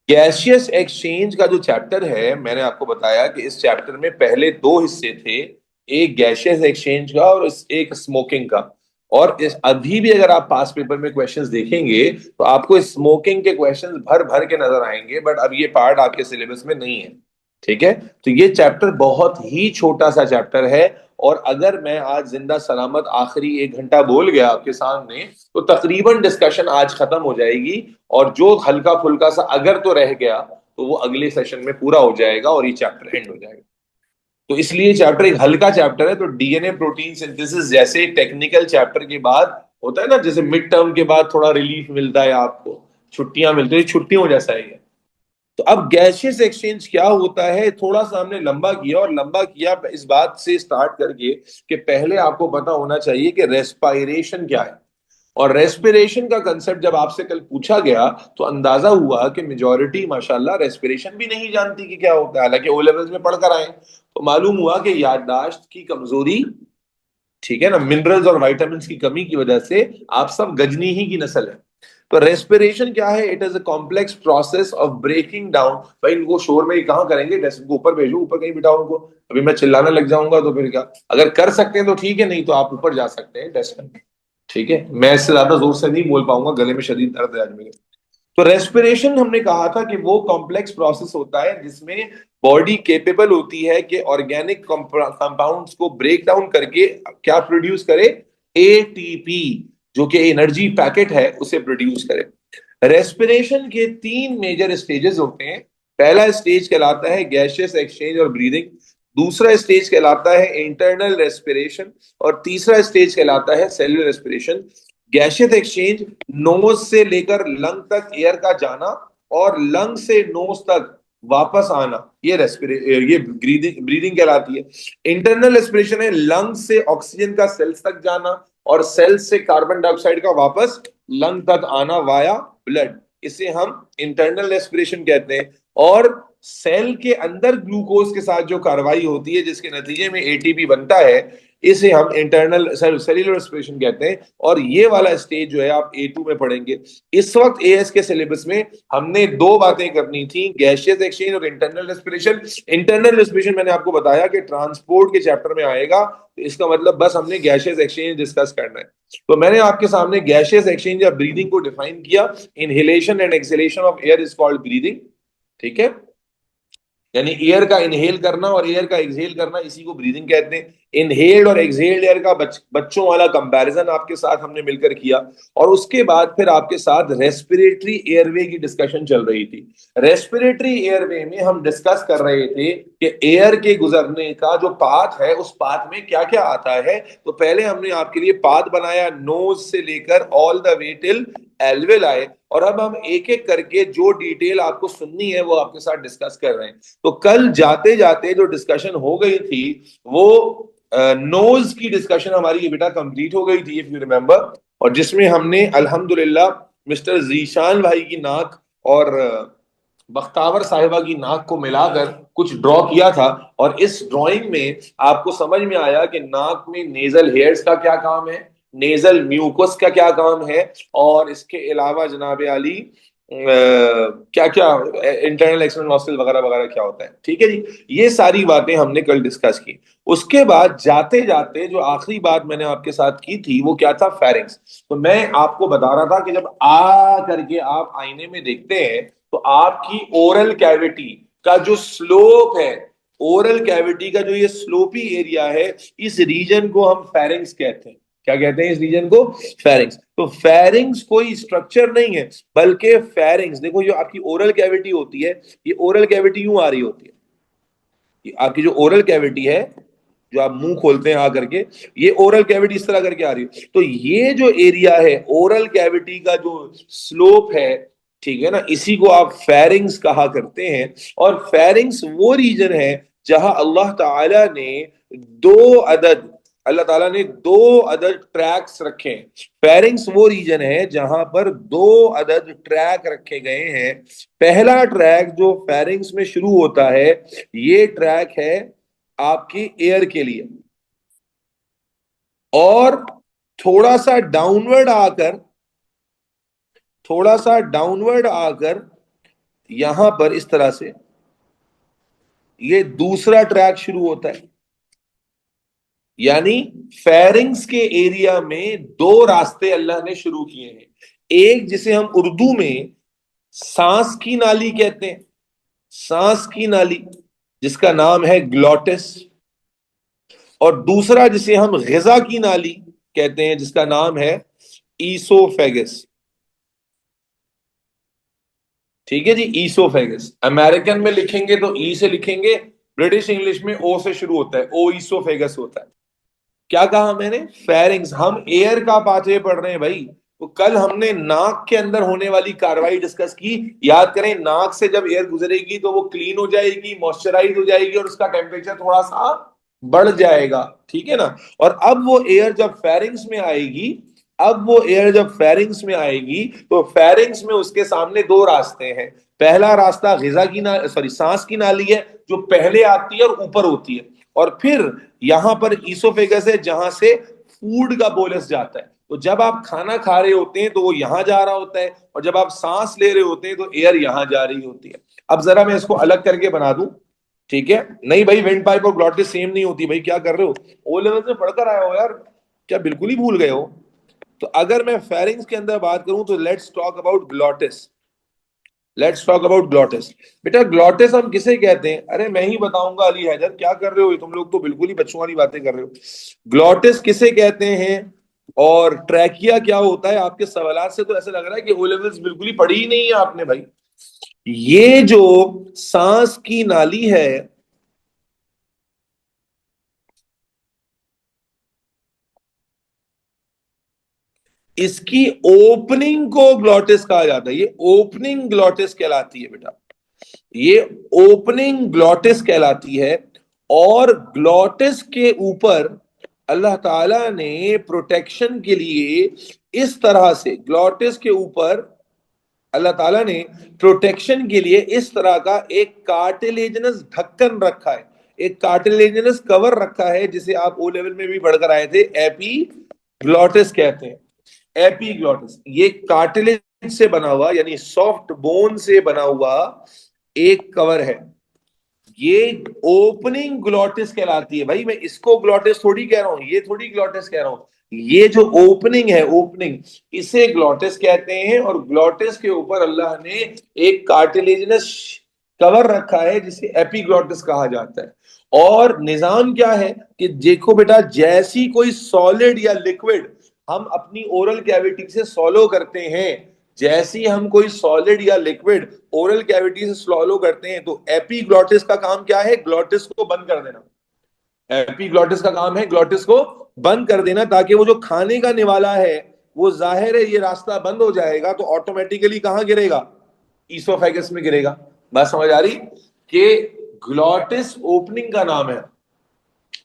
Gaseous exchange का जो chapter है, मैंने आपको बताया कि इस चैप्टर में पहले दो हिस्से थे, एक गैसियस एक्सचेंज का और एक स्मोकिंग का। और इस अभी भी अगर आप पास पेपर में क्वेश्चंस देखेंगे तो आपको स्मोकिंग के क्वेश्चंस भर भर के नजर आएंगे, बट अब ये पार्ट आपके सिलेबस में नहीं है। ठीक है, तो ये चैप्टर बहुत ही छोटा सा चैप्टर है, और अगर मैं आज जिंदा सलामत आखिरी 1 घंटा बोल गया आपके सामने तो तकरीबन डिस्कशन आज खत्म हो जाएगी। और जो हल्का फुल्का सा अगर तो रह गया तो वो अगले सेशन में पूरा हो जाएगा और ये चैप्टर एंड हो जाएगा। तो इसलिए चैप्टर एक हल्का चैप्टर है। तो डीएनए प्रोटीन सिंथेसिस जैसे टेक्निकल चैप्टर के बाद होता है ना, जैसे मिड टर्म के बाद थोड़ा रिलीफ मिलता है आपको, छुट्टियां मिलती है, छुट्टियों जैसा ही है। तो अब गैसियस एक्सचेंज क्या होता है, थोड़ा सा हमने लंबा किया, और लंबा किया इस बात से स्टार्ट करके कि पहले आपको पता होना चाहिए कि रेस्पायरेशन क्या है। और रेस्पिरेशन का कंसेप्ट जब आपसे कल पूछा गया तो अंदाजा हुआ कि मेजॉरिटी माशाल्लाह रेस्पिरेशन भी नहीं जानती कि क्या होता है, हालांकि ओ लेवल्स में पढ़कर आए। तो मालूम हुआ कि याददाश्त की कमजोरी, ठीक है ना, मिनरल्स और विटामिन की कमी की वजह से आप सब गजनी ही की नस्ल है। तो रेस्पिरेशन क्या है? It is a complex process of breaking down. भाई इनको शोर में कहाँ करेंगे, डेस्क को ऊपर भेजो, ऊपर कहीं बिठाओ उनको। अभी मैं चिल्लाने लग जाऊंगा तो फिर क्या, अगर कर सकते हैं तो ठीक है, नहीं तो आप ऊपर जा सकते हैं डेस्क में। ठीक है, मैं इससे ज्यादा जोर से नहीं बोल पाऊंगा, गले में शदीद दर्द है आज मेरे। तो रेस्पिरेशन हमने कहा था कि वो कॉम्प्लेक्स प्रोसेस होता है जिसमें बॉडी केपेबल होती है कि ऑर्गेनिक कंपाउंड्स को ब्रेक डाउन करके क्या प्रोड्यूस करे, एटीपी, जो कि एनर्जी पैकेट है उसे प्रोड्यूस करे। रेस्पिरेशन के 3 मेजर स्टेजेस होते हैं। पहला स्टेज कहलाता है गैसियस एक्सचेंज और ब्रीदिंग, दूसरा स्टेज कहलाता है इंटरनल रेस्पिरेशन, और तीसरा स्टेज कहलाता है cellular respiration. Gaseous exchange, nose से लेकर लंग तक एयर का जाना और लंग से नोज तक वापस आना, ये ब्रीदिंग ब्रीदिंग कहलाती है। इंटरनल रेस्पिरेशन है लंग से ऑक्सीजन का सेल्स तक जाना और सेल्स से कार्बन डाइऑक्साइड का वापस लंग तक आना वाया ब्लड, इसे हम इंटरनल रेस्पिरेशन कहते हैं। और सेल के अंदर ग्लूकोज के साथ जो कार्रवाई होती है जिसके नतीजे में एटीपी बनता है, इसे हम इंटरनल सेल्युलर रेस्पिरेशन कहते हैं। और ये वाला स्टेज जो है आप A2 में पढ़ेंगे। इस वक्त एएस के सिलेबस में हमने दो बातें करनी थी, गैसियस एक्सचेंज और इंटरनल रेस्पिरेशन। इंटरनल रेस्पिरेशन मैंने आपको बताया कि ट्रांसपोर्ट के चैप्टर में आएगा, तो इसका मतलब बस हमने गैसियस एक्सचेंज डिस्कस करना है। तो मैंने आपके सामने गैसियस एक्सचेंज या ब्रीदिंग को डिफाइन किया। Inhalation and exhalation of air is called breathing. ठीक है, यानी एयर का इनहेल करना और एयर का एक्सहेल करना, इसी को ब्रीदिंग कहते हैं। इनहेल्ड और एक्सहेल्ड एयर का बच्चों वाला कंपैरिजन आपके साथ हमने मिलकर किया। और उसके बाद फिर आपके साथ रेस्पिरेटरी एयरवे की डिस्कशन चल रही थी। रेस्पिरेटरी एयरवे में हम डिस्कस कर रहे थे कि एयर के गुजरने का जो पाथ है उस पाथ में क्या क्या आता है। तो पहले हमने आपके लिए पाथ बनाया नोज से लेकर all the way till alveoli, और अब हम एक एक करके जो डिटेल आपको सुननी है वो आपके साथ डिस्कस कर रहे हैं। तो कल जाते जाते जो डिस्कशन हो गई थी वो नोज की डिस्कशन हमारी ये बेटा कंप्लीट हो गई थी, इफ यू रिमेंबर। और जिसमें हमने अल्हम्दुलिल्लाह मिस्टर जीशान भाई की नाक और बख्तावर साहिबा की नाक को मिलाकर कुछ ड्रॉ किया था। और इस ड्राइंग में आपको समझ में आया कि नाक में नेजल हेयर्स का क्या काम है, नेजल म्यूकस का क्या काम है, और इसके अलावा जनाब आली क्या क्या इंटरनल एक्सटर्नल नॉस्ट्रल वगैरह वगैरह क्या होता है। ठीक है जी, ये सारी बातें हमने कल डिस्कस की। उसके बाद जाते जाते जो आखिरी बात मैंने आपके साथ की थी वो क्या था, फेरिंग्स। तो मैं आपको बता रहा था कि जब आ करके आप आईने में देखते हैं तो आपकी ओरल कैविटी का जो स्लोप है, ओरल कैविटी का जो ये स्लोपी एरिया है, इस रीजन को हम फेरिंग्स कहते हैं। क्या कहते हैं इस रीजन को? फेरिंग्स। तो फेरिंग्स कोई स्ट्रक्चर नहीं है, बल्कि फेरिंग्स, देखो जो आपकी ओरल कैविटी होती है, ये ओरल कैविटी यूं आ रही होती है, ये आपकी जो ओरल कैविटी है, जो आप मुंह खोलते हैं आ करके, ये ओरल कैविटी इस तरह करके आ रही है। तो ये जो एरिया है ओरल कैविटी का जो स्लोप है, ठीक है ना, इसी को आप फेरिंग्स कहा करते हैं। और फेरिंग्स वो रीजन है जहां दो अदद अल्लाह ताला ने दो अदद ट्रैक्स रखे हैं। फेरिंग्स वो रीजन है जहां पर दो अदद ट्रैक रखे गए हैं। पहला ट्रैक जो फेरिंग्स में शुरू होता है, ये ट्रैक है आपकी एयर के लिए, और थोड़ा सा डाउनवर्ड आकर थोड़ा सा डाउनवर्ड आकर यहां पर इस तरह से ये दूसरा ट्रैक शुरू होता है। यानी फेरिंग्स के एरिया में दो रास्ते अल्लाह ने शुरू किए हैं। एक जिसे हम उर्दू में सांस की नाली कहते हैं, सांस की नाली, जिसका नाम है ग्लॉटिस। और दूसरा जिसे हम ग़िज़ा की नाली कहते हैं, जिसका नाम है ईसोफेगस। ठीक है जी, ईसोफेगस। अमेरिकन में लिखेंगे तो ई से लिखेंगे, ब्रिटिश इंग्लिश में ओ से शुरू होता है, ओ ईसोफेगस होता है। क्या कहा मैंने? फेरिंग्स। हम एयर का पाथवे पढ़ रहे हैं भाई। तो कल हमने नाक के अंदर होने वाली कार्रवाई डिस्कस की। याद करें, नाक से जब एयर गुजरेगी तो वो क्लीन हो जाएगी, मॉइस्चराइज हो जाएगी और उसका टेम्परेचर थोड़ा सा बढ़ जाएगा। ठीक है ना? और अब वो एयर जब फेरिंग्स में आएगी, अब वो एयर जब फेरिंग्स में आएगी तो फेरिंग्स में उसके सामने दो रास्ते हैं। पहला रास्ता ग़िज़ा की ना सॉरी सांस की नाली है, जो पहले आती है और ऊपर होती है। और फिर यहां पर ईसोफेगस है, जहां से फूड का बोलस जाता है। तो जब आप खाना खा रहे होते हैं तो वो यहां जा रहा होता है, और जब आप सांस ले रहे होते हैं तो एयर यहां जा रही होती है। अब जरा मैं इसको अलग करके बना दूं। ठीक है? नहीं भाई, विंड पाइप और ग्लॉटिस सेम नहीं होती भाई, क्या कर रहे हो? ओ लेवल में पढ़कर आए हो यार, क्या बिल्कुल ही भूल गए हो? तो अगर मैं फेरिंग्स के अंदर बात करूं तो let's talk about glottis. Let's talk about glottis. बेटा ग्लॉटिस हम किसे कहते हैं? अरे मैं ही बताऊंगा अली हैदर, क्या कर रहे हो? तुम लोग तो बिल्कुल ही बच्चों वाली बातें कर रहे हो। ग्लॉटिस किसे कहते हैं और ट्रैकिया क्या होता है? आपके सवालात से तो ऐसा लग रहा है कि ओ लेवल्स बिल्कुल ही पढ़ी ही नहीं है आपने भाई। ये जो सांस की नाली है, इसकी ओपनिंग को ग्लॉटिस कहा जाता है। ये ओपनिंग ग्लॉटिस कहलाती है बेटा, ये ओपनिंग ग्लॉटिस कहलाती है। और ग्लॉटिस के ऊपर अल्लाह ताला ने प्रोटेक्शन के लिए इस तरह से, ग्लॉटिस के ऊपर अल्लाह ताला ने प्रोटेक्शन के लिए इस तरह का एक कार्टिलेजनस ढक्कन रखा है, एक कार्टिलेजनस कवर रखा है, जिसे आप ओ लेवल में भी पढ़कर आए थे, एपीग्लॉटिस कहते हैं। एपीग्लॉटिस ये कार्टिलेज से बना हुआ, यानी सॉफ्ट बोन से बना हुआ एक कवर है। ये ओपनिंग ग्लॉटिस कहलाती है भाई। मैं इसको ग्लॉटिस थोड़ी कह रहा हूं, ये थोड़ी ग्लॉटिस कह रहा हूं। ये जो ओपनिंग है, ओपनिंग, इसे ग्लॉटिस कहते हैं। और ग्लॉटिस के ऊपर अल्लाह ने एक कार्टिलेजनस कवर रखा है, जिसे एपीग्लॉटिस कहा जाता है। और निजाम क्या है कि देखो बेटा, जैसी कोई सॉलिड या लिक्विड हम अपनी ओरल कैविटी से सॉलो करते हैं, जैसी हम कोई सॉलिड या लिक्विड ओरल कैविटी से स्लॉलो करते हैं, तो एपीग्लॉटिस का काम क्या है? ग्लॉटिस को बंद कर देना। एपीग्लॉटिस का काम है ग्लॉटिस को बंद कर देना, ताकि वो जो खाने का निवाला है, वो जाहिर है ये रास्ता बंद हो जाएगा तो ऑटोमेटिकली कहां गिरेगा? ईसोफेगस में गिरेगा। बात समझ आ रही? कि ग्लॉटिस ओपनिंग का नाम है।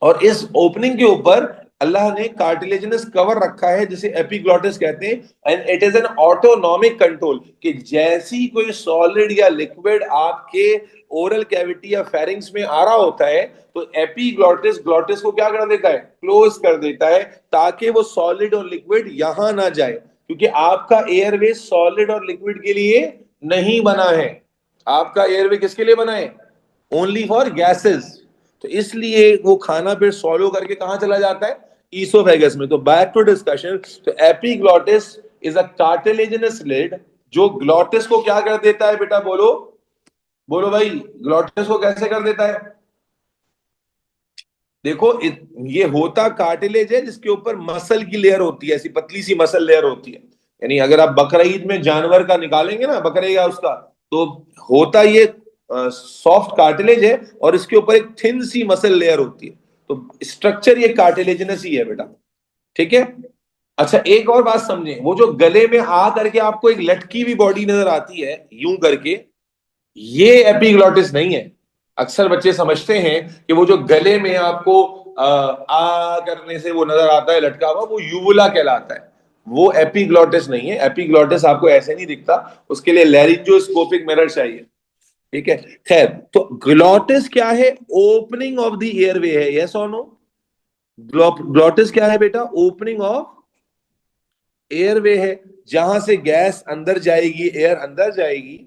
और इस ओपनिंग के ऊपर अल्लाह ने कार्टिलेजिनस कवर रखा है, जिसे एपीग्लॉटिस कहते हैं। And it is an autonomic control, कि जैसी कोई सॉलिड या लिक्विड आपके ओरल कैविटी या फेरिंग्स में आ रहा होता है, तो एपीग्लॉटिस ग्लॉटिस को क्या कर देता है? क्लोज कर देता है, ताकि वो सॉलिड और लिक्विड यहां ना जाए। क्योंकि आपका एयरवे सॉलिड और लिक्विड के लिए नहीं बना है, आपका एयरवे किसके लिए बना है? Only for gases. तो इसलिए वो खाना फिर सॉलो करके कहां चला जाता है? ईसोफेगस में। तो बैक टू डिस्कशन। तो epiglottis is a cartilaginous lid, जो ग्लॉटिस को क्या कर देता है बेटा? बोलो, बोलो भाई, ग्लॉटिस को कैसे कर देता है? देखो ये होता कार्टिलेज है, जिसके ऊपर मसल की लेयर होती है, ऐसी पतली सी मसल लेयर होती है। यानी अगर आप बकरा ईद में जानवर का निकालेंगे ना, बकरे का उसका, तो होता ये सॉफ्ट कार्टिलेज है, और इसके ऊपर एक थिन सी मसल लेयर होती है। तो स्ट्रक्चर ये कार्टिलेजिनस ही है बेटा। ठीक है? अच्छा, एक और बात समझें, वो जो गले में आ करके आपको एक लटकी हुई बॉडी नजर आती है यूं करके, ये एपीग्लॉटिस नहीं है। अक्सर बच्चे समझते हैं कि वो जो गले में आपको करने से वो नजर आता है लटका हुआ, वो यूवुला कहलाता है। वो एपीग्लॉटिस नहीं है। एपीग्लॉटिस आपको ऐसे नहीं दिखता, उसके लिए लैरिंजोस्कोपिक मिरर चाहिए। ठीक है? खैर, तो ग्लॉटिस क्या है? ओपनिंग ऑफ द एयरवे है। यस और नो? ग्लॉटिस क्या है बेटा? ओपनिंग ऑफ एयरवे है, जहां से गैस अंदर जाएगी, एयर अंदर जाएगी।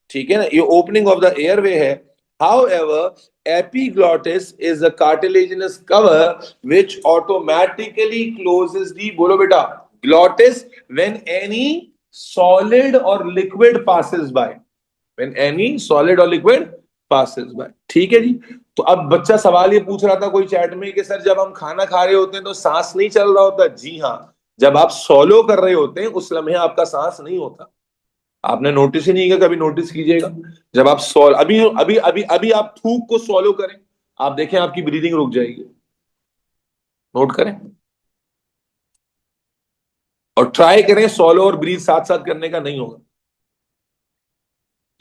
ठीक है ना, ये ओपनिंग ऑफ द एयरवे है। However, epiglottis is a cartilaginous cover which automatically closes the, बोलो बेटा, glottis when any solid or liquid passes by, when any solid or liquid passes by। ठीक है जी। तो अब बच्चा सवाल ये पूछ रहा था कोई चैट में कि सर जब हम खाना खा रहे होते हैं तो सांस नहीं चल रहा होता। जी हाँ, जब आप सॉलो कर रहे होते हैं उस लम्हे आपका सांस नहीं होता। आपने नोटिस ही नहीं किया, कभी नोटिस कीजिएगा। जब आप सॉल अभी अभी अभी अभी आप थूक को सॉलो करें, आप देखें आपकी ब्रीदिंग रुक जाएगी। नोट करें और ट्राई करें सॉलो और ब्रीथ साथ साथ करने का, नहीं होगा।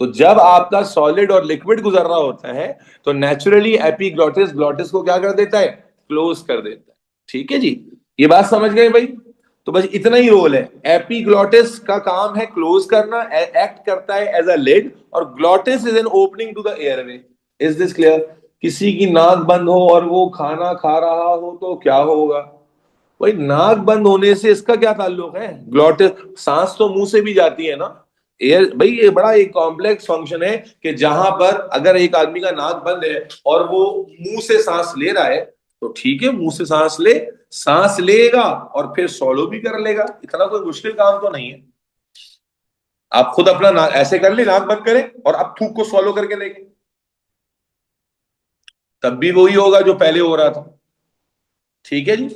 तो जब आपका सॉलिड और लिक्विड गुजर रहा होता है तो नेचुरली एपिग्लॉटिस ग्लॉटिस को क्या कर देता है, क्लोज कर देता है। ठीक है जी, ये बात समझ गए भाई। तो बस इतना ही रोल है, एपिग्लॉटिस का काम है क्लोज करना, एक्ट करता है एज अ लिड, और glottis is an opening to the airway. Is this clear? किसी की नाक बंद हो और वो खाना खा रहा हो तो क्या होगा? भाई नाक बंद होने से इसका क्या ताल्लुक है? ग्लॉटिस, सांस तो मुंह से भी जाती है ना। एयर भाई, ये बड़ा एक कॉम्प्लेक्स फंक्शन है कि जहां पर अगर एक आदमी का नाक बंद है और वो मुंह से सांस ले रहा है तो ठीक है, मुंह से सांस ले, सांस लेगा और फिर सॉलो भी कर लेगा। इतना कोई मुश्किल काम तो नहीं है। आप खुद अपना नाक ऐसे कर ले, नाक बंद करें और अब थूक को सॉलो करके लेंगे, तब भी वही होगा जो पहले हो रहा था। ठीक है जी।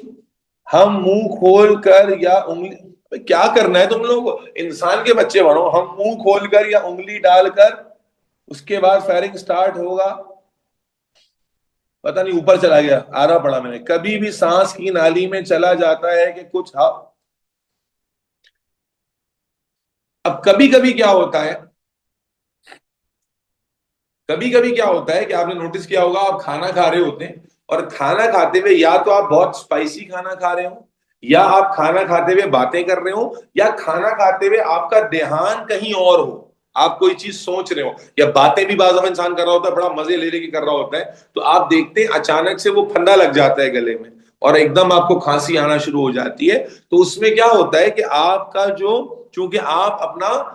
हम मुंह खोल कर या उंगली, क्या करना है तुम लोगों को, इंसान के बच्चे बनो। हम मुंह खोलकर या उंगली डालकर, उसके बाद फायरिंग स्टार्ट होगा। पता नहीं ऊपर चला गया, आधा पढ़ा मैंने, कभी भी सांस की नाली में चला जाता है कि कुछ अब कभी कभी क्या होता है, कभी कभी क्या होता है कि आपने नोटिस किया होगा, आप खाना खा रहे होते हैं और खाना खाते हुए या तो आप बहुत स्पाइसी खाना खा रहे हो, या आप खाना खाते हुए बातें कर रहे हो, या खाना खाते हुए आपका ध्यान कहीं और हो, आप कोई चीज सोच रहे हो, या बातें भी बाज़ दफा इंसान कर रहा होता है, बड़ा मजे ले लेके कर रहा होता है, तो आप देखते हैं अचानक से वो फंदा लग जाता है गले में और एकदम आपको खांसी आना शुरू हो जाती है। तो उसमें क्या होता है कि आपका जो, चूंकि आप अपना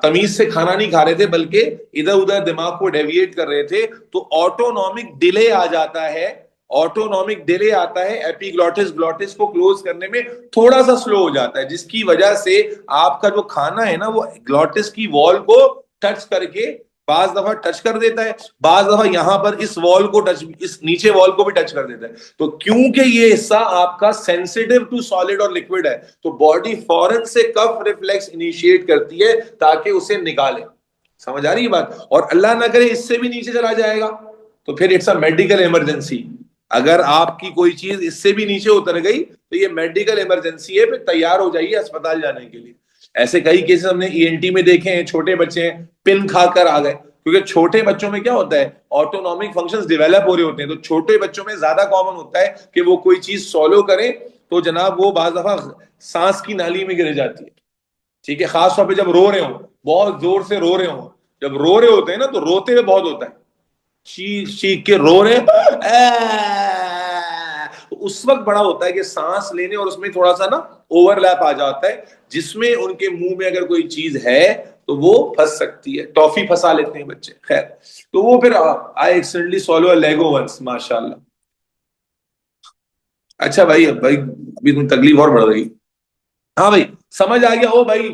तमीज से खाना नहीं खा रहे थे बल्कि इधर उधर दिमाग को डेविएट कर रहे थे, तो ऑटोनॉमिक डिले आ जाता है। ऑटोनॉमिक डिले आता है, एपिग्लॉटिस ग्लॉटिस को क्लोज करने में थोड़ा सा स्लो हो जाता है, जिसकी वजह से आपका जो खाना है ना वो ग्लॉटिस की वॉल को टच करके, बाज दफा टच कर देता है, बाज दफा यहां पर इस वॉल को टच, इस नीचे वॉल को भी टच कर देता है। तो क्योंकि ये हिस्सा आपका सेंसिटिव टू सॉलिड और लिक्विड है, तो बॉडी फौरन से कफ रिफ्लेक्स इनिशिएट करती है ताकि उसे निकाले। समझ आ रही है बात? और अल्लाह ना करे इससे भी नीचे चला जाएगा तो फिर इट्स अ मेडिकल इमरजेंसी। अगर आपकी कोई चीज इससे भी नीचे उतर गई तो ये मेडिकल इमरजेंसी है, फिर तैयार हो जाइए अस्पताल जाने के लिए। ऐसे कई केसेस हमने ईएनटी में देखे हैं, छोटे बच्चे हैं पिन खाकर आ गए, क्योंकि छोटे बच्चों में क्या होता है, ऑटोनॉमिक फंक्शंस डेवलप हो रहे होते हैं, तो छोटे बच्चों में ज्यादा कॉमन होता है कि वो कोई चीज सॉलो करें तो जनाब वो बाज दफा सांस की नाली में गिर जाती है। ठीक है, खास तौर पे जब रो रहे हो, बहुत जोर से रो रहे हो, जब रो रहे होते हैं ना तो रोते हुए बहुत होता है, चीख चीख के रो रहे तो उस वक्त बड़ा होता है कि सांस लेने और उसमें थोड़ा सा ना ओवरलैप आ जाता है, जिसमें उनके मुंह में अगर कोई चीज है तो वो फंस सकती है। टॉफी फंसा लेते हैं बच्चे, खैर। तो वो फिर आई एक्सीडेंटली सॉलो लेगो वंस, माशाल्लाह। अच्छा भाई, अब भाई अभी तुम तकलीफ और बढ़ रही। हाँ भाई, समझ आ गया। ओ भाई,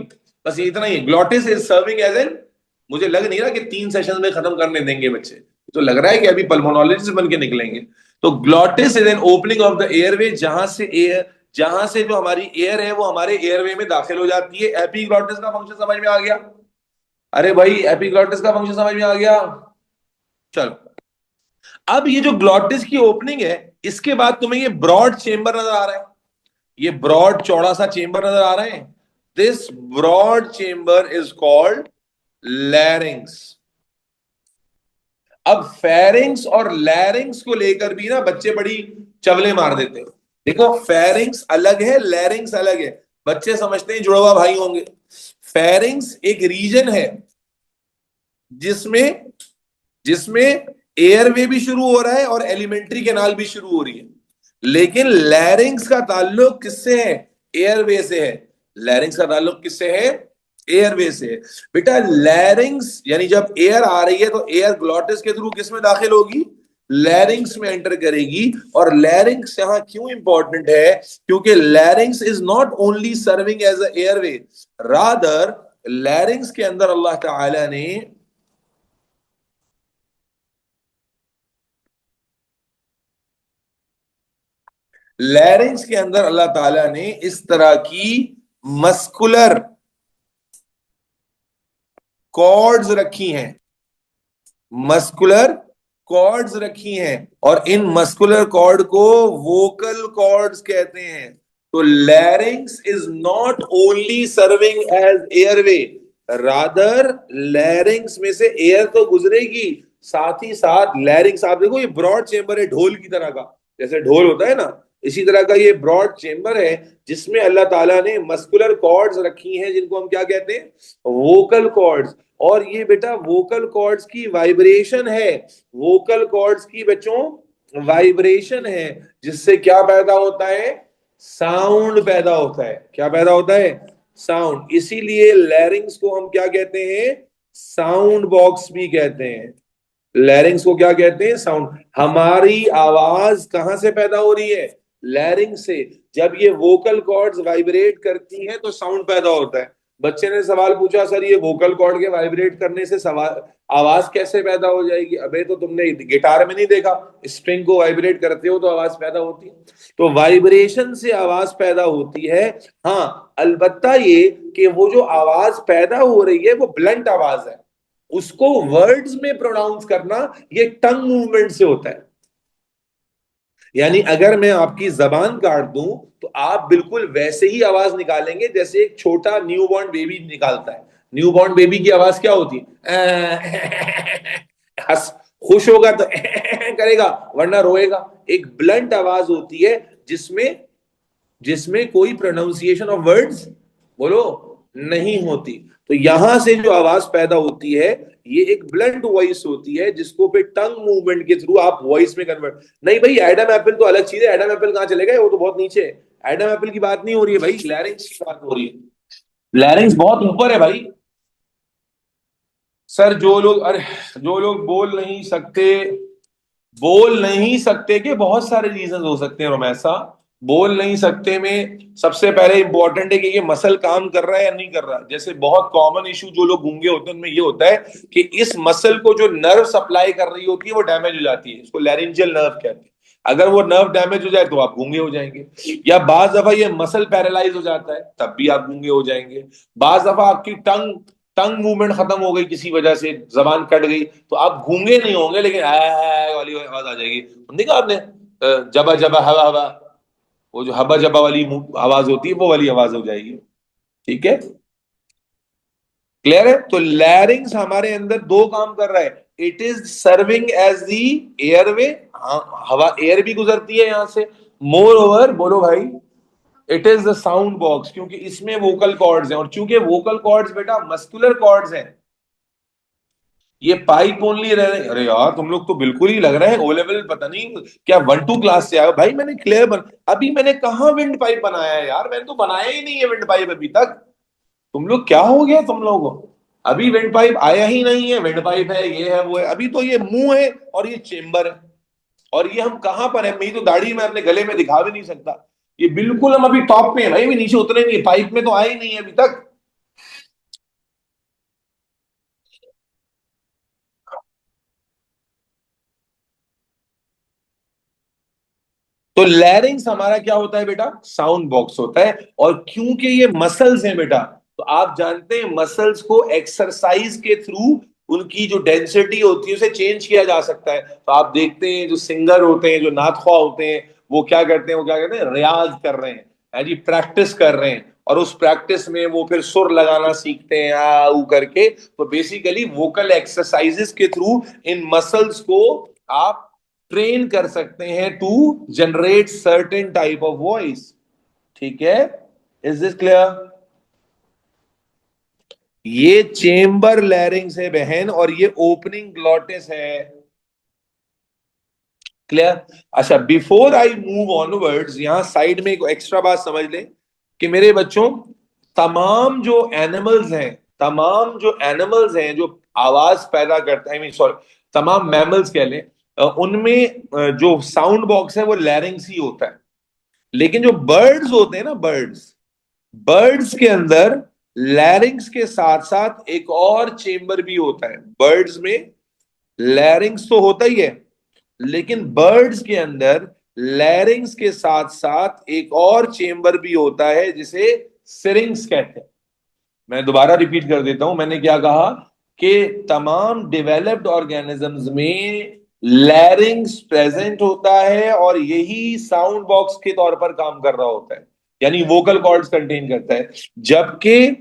बस ये इतना ही है, glottis is serving as an, मुझे लग नहीं रहा कि 3 सेशन में खत्म करने देंगे बच्चे, तो लग रहा है कि अभी पल्मोनोलॉजिस्ट बन के निकलेंगे। तो glottis is an opening of the airway, जहां से एयर, जहां से जो हमारी एयर है वो हमारे एयरवे में दाखिल हो जाती है। एपिग्लॉटिस का फंक्शन समझ में आ गया? अरे भाई, एपिग्लॉटिस का फंक्शन समझ में आ गया? चलो, अब ये जो ग्लॉटिस की ओपनिंग है, इसके बाद तुम्हें ये ब्रॉड चेंबर नजर आ रहा है, ये ब्रॉड चौड़ा सा चेंबर नजर आ रहा है, this broad chamber is called larynx. अब फेरिंग्स और लैरिंग्स को लेकर भी ना बच्चे बड़ी चवले मार देते हैं। देखो, फेरिंग्स अलग है, लैरिंग्स अलग है। बच्चे समझते हैं जुड़वा भाई होंगे। फेरिंग्स एक रीजन है जिसमें जिसमें एयरवे भी शुरू हो रहा है और एलिमेंट्री कैनाल भी शुरू हो रही है, लेकिन लैरिंग्स का ताल्लुक किससे है? एयरवे से है। लैरिंग्स का ताल्लुक किससे है? एयरवे से। बेटा लैरिंग्स यानी जब एयर आ रही है तो एयर ग्लॉटिस के थ्रू किस में दाखिल होगी? लैरिंग्स में एंटर करेगी। और लैरिंग्स यहां क्यों इंपॉर्टेंट है? क्योंकि larynx is not only serving as a airway, rather larynx के अंदर अल्लाह ताला ने लैरिंग्स के अंदर अल्लाह ताला ने इस तरह की मस्कुलर कॉर्ड्स रखी हैं, मस्कुलर कॉर्ड्स रखी हैं, और इन मस्कुलर कॉर्ड को वोकल कॉर्ड्स कहते हैं। तो larynx is not only serving as airway, rather larynx में से एयर तो गुजरेगी, साथ ही साथ लैरिंग्स, आप देखो ये ब्रॉड चेंबर है ढोल की तरह का, जैसे ढोल होता है ना, इसी तरह का ये ब्रॉड चेंबर है जिसमें अल्लाह ताला ने मस्कुलर कॉर्ड्स रखी हैं जिनको हम क्या कहते हैं? Vocal cords. और ये बेटा वोकल कॉर्ड्स की वाइब्रेशन है, वोकल कॉर्ड्स की बच्चों वाइब्रेशन है, जिससे क्या पैदा होता है? साउंड पैदा होता है। क्या पैदा होता है? साउंड। इसीलिए लैरिंग्स को हम क्या कहते हैं? साउंड बॉक्स भी कहते हैं। लैरिंग्स को क्या कहते हैं? साउंड। हमारी आवाज कहां से पैदा हो रही है? लैरिंग से। जब ये वोकल कॉर्ड्स वाइब्रेट करती हैं तो साउंड पैदा होता है। बच्चे ने सवाल पूछा, सर ये वोकल कॉर्ड के वाइब्रेट करने से सवाल आवाज कैसे पैदा हो जाएगी? अबे तो तुमने गिटार में नहीं देखा, स्ट्रिंग को वाइब्रेट करते हो तो आवाज पैदा होती है। तो वाइब्रेशन से आवाज पैदा होती है। हाँ, अलबत्ता ये कि वो जो आवाज पैदा हो रही है वो ब्लंट आवाज है, उसको वर्ड्स में प्रोनाउंस करना ये टंग मूवमेंट से होता है। यानी अगर मैं आपकी जबान काट दूं तो आप बिल्कुल वैसे ही आवाज निकालेंगे जैसे एक छोटा न्यूबॉर्न बेबी निकालता है। न्यूबॉर्न बेबी की आवाज क्या होती है? हंस खुश होगा तो करेगा, वरना रोएगा। एक ब्लंट आवाज होती है जिसमें जिसमें कोई प्रोनाउंसिएशन ऑफ वर्ड्स बोलो नहीं होती। तो यहां से जो आवाज पैदा होती है ये एक ब्लंट वॉइस होती है जिसको फिर टंग मूवमेंट के थ्रू आप वॉइस में कन्वर्ट। नहीं भाई, एडम एप्पल तो अलग चीज है, एडम एप्पल कहां चले गए? वो तो बहुत नीचे है। एडम एप्पल की बात नहीं हो रही है भाई, लैरिंग्स की बात हो रही है। लैरिंग्स बहुत ऊपर है भाई। सर जो लोग, अरे जो लोग बोल नहीं सकते कि बहुत सारे रीजन हो सकते हैं रोमैसा। बोल नहीं सकते में सबसे पहले इंपॉर्टेंट है कि ये मसल काम कर रहा है या नहीं कर रहा। जैसे बहुत कॉमन इशू जो लोग गूंगे होते हैं उनमें ये होता है कि इस मसल को जो नर्व सप्लाई कर रही होती है वो डैमेज हो जाती है, इसको लैरिंजियल नर्व कहते हैं। अगर वो नर्व डैमेज हो जाए तो आप गूंगे हो जाएंगे। या बाज दफा ये मसल पैरालाइज हो जाता है तब भी आप गूंगे हो जाएंगे। बाज दफा आपकी टंग टंग मूवमेंट खत्म हो गई किसी वजह से, जबान कट गई, तो आप गूंगे नहीं होंगे लेकिन वाली आवाज आ जाएगी। देखा आपने? जबा जबा हवा हवा, वो जो हबा जबा वाली आवाज होती है वो वाली आवाज हो जाएगी। ठीक है, क्लियर है? तो लैरिंग्स हमारे अंदर दो काम कर रहा है। It is serving as the airway, हवा एयर भी गुजरती है यहां से। मोर ओवर बोलो भाई, it is the sound box, क्योंकि इसमें वोकल कॉर्ड्स हैं, और चूंकि वोकल कॉर्ड्स बेटा मस्कुलर कॉर्ड्स हैं, ये पाइप ओनली रह रहे। अरे यार तुम लोग तो बिल्कुल ही लग रहे हैं ओ लेवल, पता नहीं क्या 1-2 क्लास से आए हो भाई। मैंने अभी मैंने कहा विंड पाइप बनाया है यार? मैंने तो बनाया ही नहीं है विंड पाइप अभी तक। तुम लोग क्या हो गया तुम लोगों को? अभी विंड पाइप आया ही नहीं है। विंड पाइप है, ये है, वो है, अभी तो ये मुंह है और ये चेम्बर है। और ये हम कहां पर है? मेरी तो दाढ़ी मैं अपने गले में दिखा भी नहीं सकता। ये बिल्कुल हम अभी टॉप पे हैं भाई, अभी नीचे उतरे नहीं, पाइप में तो आए ही नहीं है अभी तक। तो लैरिंग्स हमारा क्या होता है बेटा? साउंड बॉक्स होता है। और क्योंकि ये मसल्स हैं बेटा, तो आप जानते हैं मसल्स को एक्सरसाइज के थ्रू उनकी जो डेंसिटी होती है उसे चेंज किया जा सकता है। तो आप देखते हैं जो सिंगर होते हैं, जो नाथख्वा होते हैं, वो क्या करते हैं? वो क्या कहते हैं? रियाज कर रहे हैं जी, प्रैक्टिस कर रहे हैं, और उस प्रैक्टिस में वो फिर सुर लगाना सीखते हैं आ ऊ करके। तो बेसिकली वोकल एक्सरसाइजेस के थ्रू इन मसल्स को आप ट्रेन कर सकते हैं to generate certain type of voice. ठीक है, इज दिस क्लियर? ये चेम्बर लैरिंग्स है बहन, और ये ओपनिंग ग्लॉटिस है। क्लियर? अच्छा, बिफोर आई मूव ऑनवर्ड्स, यहां साइड में एक एक्स्ट्रा बात समझ ले कि मेरे बच्चों तमाम जो एनिमल्स हैं जो आवाज पैदा करते हैं, आई मीन सॉरी, तमाम मैमल्स कह लें, उनमें जो साउंड बॉक्स है वो लैरिंग्स ही होता है। लेकिन जो बर्ड्स होते हैं ना, बर्ड्स के अंदर लैरिंग्स के साथ साथ एक और चेंबर भी होता है। बर्ड्स में लैरिंग्स तो होता ही है, लेकिन बर्ड्स के अंदर लैरिंग्स के साथ साथ एक और चेंबर भी होता है जिसे सिरिंग्स कहते हैं। मैं दोबारा रिपीट कर देता हूं, मैंने क्या कहा कि तमाम डेवलप्ड ऑर्गेनिजम्स में लैरिंग्स प्रेजेंट होता है और यही साउंड बॉक्स के तौर पर काम कर रहा होता है, यानी वोकल कॉर्ड्स कंटेन करता है। जबकि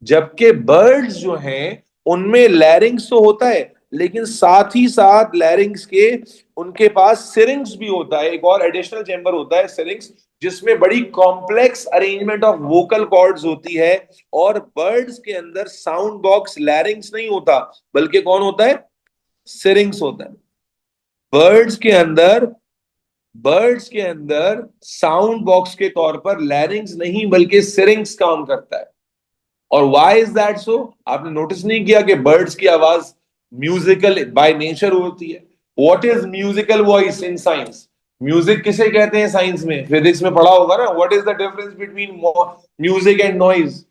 जबकि बर्ड्स जो हैं उनमें लैरिंग्स तो होता है, लेकिन साथ ही साथ लैरिंग्स के उनके पास सिरिंग्स भी होता है, एक और एडिशनल चेंबर होता है सिरिंग्स, जिसमें बड़ी complex arrangement of vocal cords होती है। और बर्ड्स के अंदर साउंड बॉक्स लैरिंग्स नहीं होता, बल्कि कौन होता है? सिरिंग्स होता है। बर्ड्स के अंदर बर्ड्स के अंदर साउंड बॉक्स के तौर पर लैरिंग्स नहीं बल्कि सिरिंग्स काम करता है। और व्हाई इज दैट सो? आपने नोटिस नहीं किया कि बर्ड्स की आवाज म्यूजिकल बाय नेचर होती है? What is musical voice in science? Music किसे कहते हैं साइंस में, फिजिक्स में पढ़ा होगा ना? What is the difference between music and noise?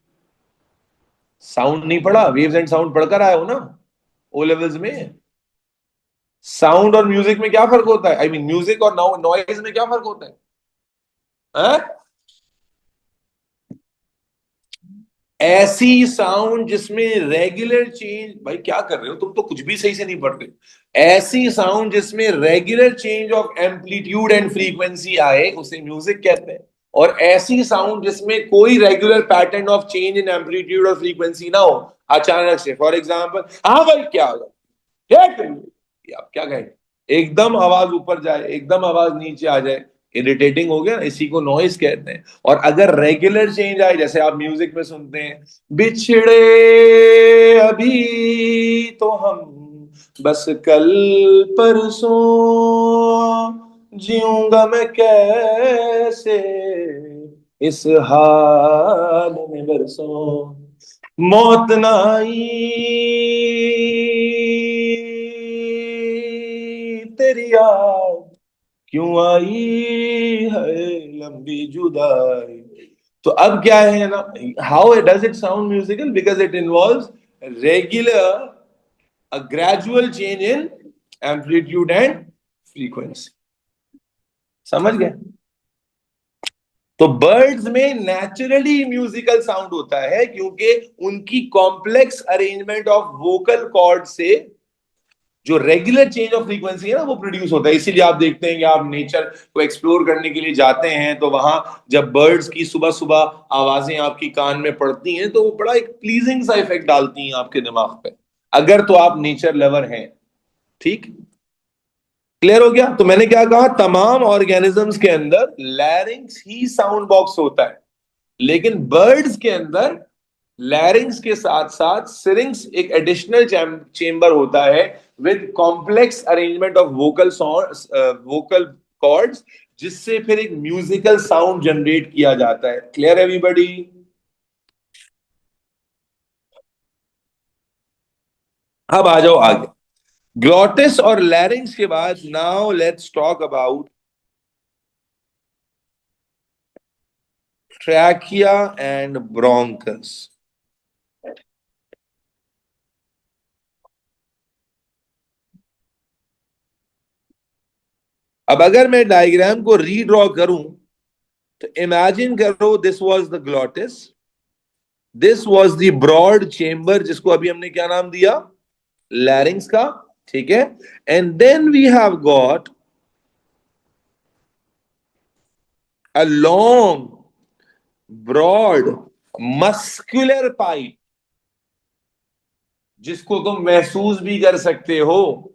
Sound नहीं पढ़ा? वेव्स एंड साउंड पढ़कर आए हो ना ओ लेवल्स में? साउंड और म्यूजिक में क्या फर्क होता है? आई मीन म्यूजिक और नॉइज में क्या फर्क होता है? हाँ? ऐसी साउंड जिसमें रेगुलर चेंज, भाई क्या कर रहे हो तुम, तो कुछ भी सही से नहीं पढ़ रहे। ऐसी साउंड जिसमें regular change of amplitude and frequency आए उसे म्यूजिक कहते हैं। और ऐसी साउंड जिसमें कोई regular pattern of change in amplitude और फ्रीक्वेंसी ना हो, अचानक से, फॉर एग्जाम्पल, हाँ भाई क्या होगा, क्या करिए, आप क्या कहेंगे? एकदम आवाज ऊपर जाए, एकदम आवाज नीचे आ जाए, इरिटेटिंग हो गया ना, इसी को नॉइस कहते हैं। और अगर रेगुलर चेंज आए, जैसे आप म्यूजिक में सुनते हैं, बिछड़े अभी तो हम बस कल परसों, जीऊंगा मैं कैसे इस हाल में बरसों, मौत ना आई तेरी याद क्यों आई है लंबी जुदाई। तो अब क्या है ना, how does it sound musical? Because it involves regular, a gradual change in amplitude and frequency. समझ गए? तो बर्ड्स में नेचुरली म्यूजिकल साउंड होता है क्योंकि उनकी complex arrangement of vocal cord से जो रेगुलर चेंज ऑफ फ्रीक्वेंसी है ना वो प्रोड्यूस होता है। इसीलिए आप देखते हैं कि आप नेचर को एक्सप्लोर करने के लिए जाते हैं तो वहां जब बर्ड्स की सुबह सुबह आवाजें आपकी कान में पड़ती हैं तो वो बड़ा एक प्लीजिंग सा इफेक्ट डालती हैं आपके दिमाग पे, अगर तो आप नेचर लवर हैं। ठीक? क्लियर हो गया? तो मैंने क्या कहा, तमाम ऑर्गेनिजम्स के अंदर लैरिंग्स ही साउंड बॉक्स होता है, लेकिन बर्ड्स के अंदर लैरिंग्स के साथ साथ सिरिंग्स एक एडिशनल चेंबर होता है with complex arrangement of vocal cords, जिससे फिर एक म्यूजिकल साउंड जनरेट किया जाता है। Clear everybody? अब आ जाओ आगे, ग्लॉटिस और लैरिंग्स के बाद now let's talk about trachea and bronchus. अब अगर मैं डायग्राम को रीड्रॉ करूं तो इमेजिन करो, this was the glottis, this was the broad chamber जिसको अभी हमने क्या नाम दिया? लैरिंग्स का। ठीक है? And then we have got a long broad muscular pipe जिसको तुम महसूस भी कर सकते हो,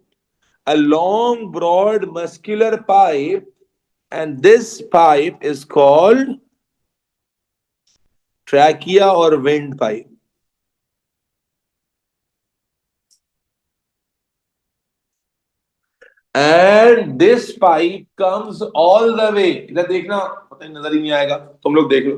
a long broad muscular pipe, and this pipe is called trachea or windpipe. And this pipe comes all the way, इधर देखना, पता नहीं नजर ही नहीं आएगा, तुम लोग देख लो,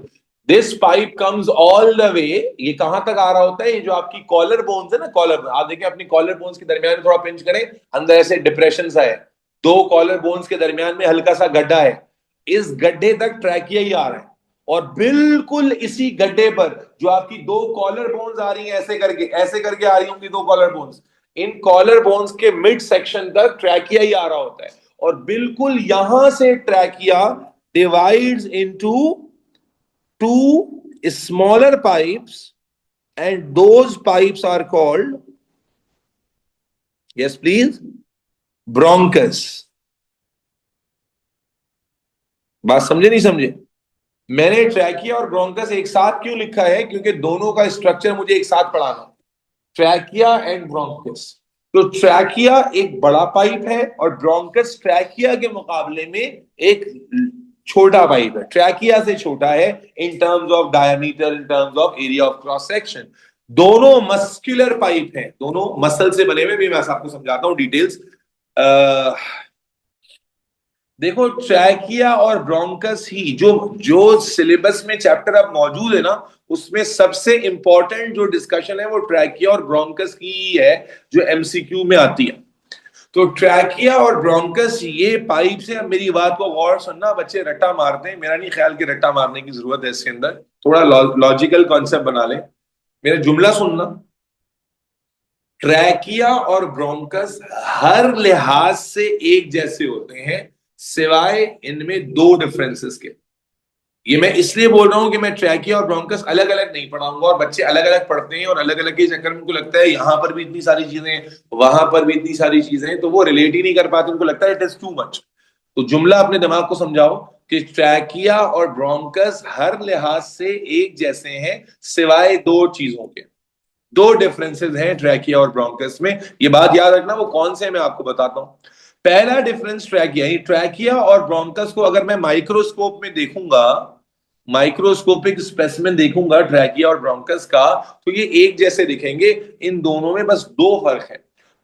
this pipe comes all the way, ये कहां तक आ रहा होता है, ये जो आपकी कॉलर बोन्स है ना, कॉलर, आप देखें अपनी कॉलर बोन्स के दरमियान में थोड़ा पिंच करें, अंदर ऐसे डिप्रेशन सा है, दो कॉलर बोन्स के दरमियान में हल्का सा गड्ढा है, इस गड्ढे तक ट्रैकिया ही आ रहा है, और बिल्कुल इसी गड्ढे पर जो आपकी दो कॉलर बोन्स आ रही हैं, ऐसे करके आ रही होंगी दो कॉलर बोन्स, इन कॉलर बोन्स के मिड सेक्शन तक ट्रैकिया ही आ रहा होता है, और बिल्कुल यहां से trachea divides into two smaller pipes, and those pipes are called, yes please, bronchus. बात समझे नहीं समझे? मैंने ट्रैकिया और ब्रोंकस एक साथ क्यों लिखा है, क्योंकि दोनों का स्ट्रक्चर मुझे एक साथ पढ़ाना, ट्रैकिया एंड ब्रोंकस। तो ट्रैकिया एक बड़ा पाइप है और ब्रोंकस ट्रैकिया के मुकाबले में एक छोटा पाइप है, ट्रैकिया से छोटा है in terms of diameter, in terms of area of cross section. दोनों मस्कुलर पाइप हैं, दोनों मसल से बने हुए, मैं आपको समझाता हूं डिटेल्स। देखो ट्रैकिया और ब्रोंकस ही जो जो सिलेबस में चैप्टर अब मौजूद है ना, उसमें सबसे इंपॉर्टेंट जो डिस्कशन है वो ट्रैकिया और ब्रोंकस की ही है, जो एमसीक्यू में आती है। तो ट्रैकिया और ब्रोंकस ये पाइप से, अब मेरी बात को गौर सुनना, बच्चे रट्टा मारते हैं, मेरा नहीं ख्याल कि रट्टा मारने की जरूरत है इसके अंदर, थोड़ा लॉजिकल कॉन्सेप्ट बना ले, मेरा जुमला सुनना। ट्रैकिया और ब्रोंकस हर लिहाज से एक जैसे होते हैं, सिवाय इनमें दो डिफरेंसेस के। ये मैं इसलिए बोल रहा हूं कि मैं ट्रैकिया और ब्रोंकस अलग अलग नहीं पढ़ाऊंगा, और बच्चे अलग अलग पढ़ते हैं और अलग अलग के चक्कर में उनको लगता है यहां पर भी इतनी सारी चीजें, वहां पर भी इतनी सारी चीजें, तो वो रिलेट ही नहीं कर पाते, उनको लगता है इट इज टू मच। तो जुमला अपने दिमाग को समझाओ कि ट्रैकिया और ब्रोंकस हर लिहाज से एक जैसे हैं, सिवाय दो चीजों के। दो डिफरेंसेस हैं ट्रैकिया और ब्रोंकस में, ये बात याद रखना। वो कौन से मैं आपको बताता हूं। पहला डिफरेंस ट्रैकिया और ब्रोंकस को अगर मैं माइक्रोस्कोप में देखूंगा, माइक्रोस्कोपिक स्पेसिमेन देखूंगा ट्रैकिया और ब्रोंकस का, तो ये एक जैसे दिखेंगे। इन दोनों में बस दो फर्क है।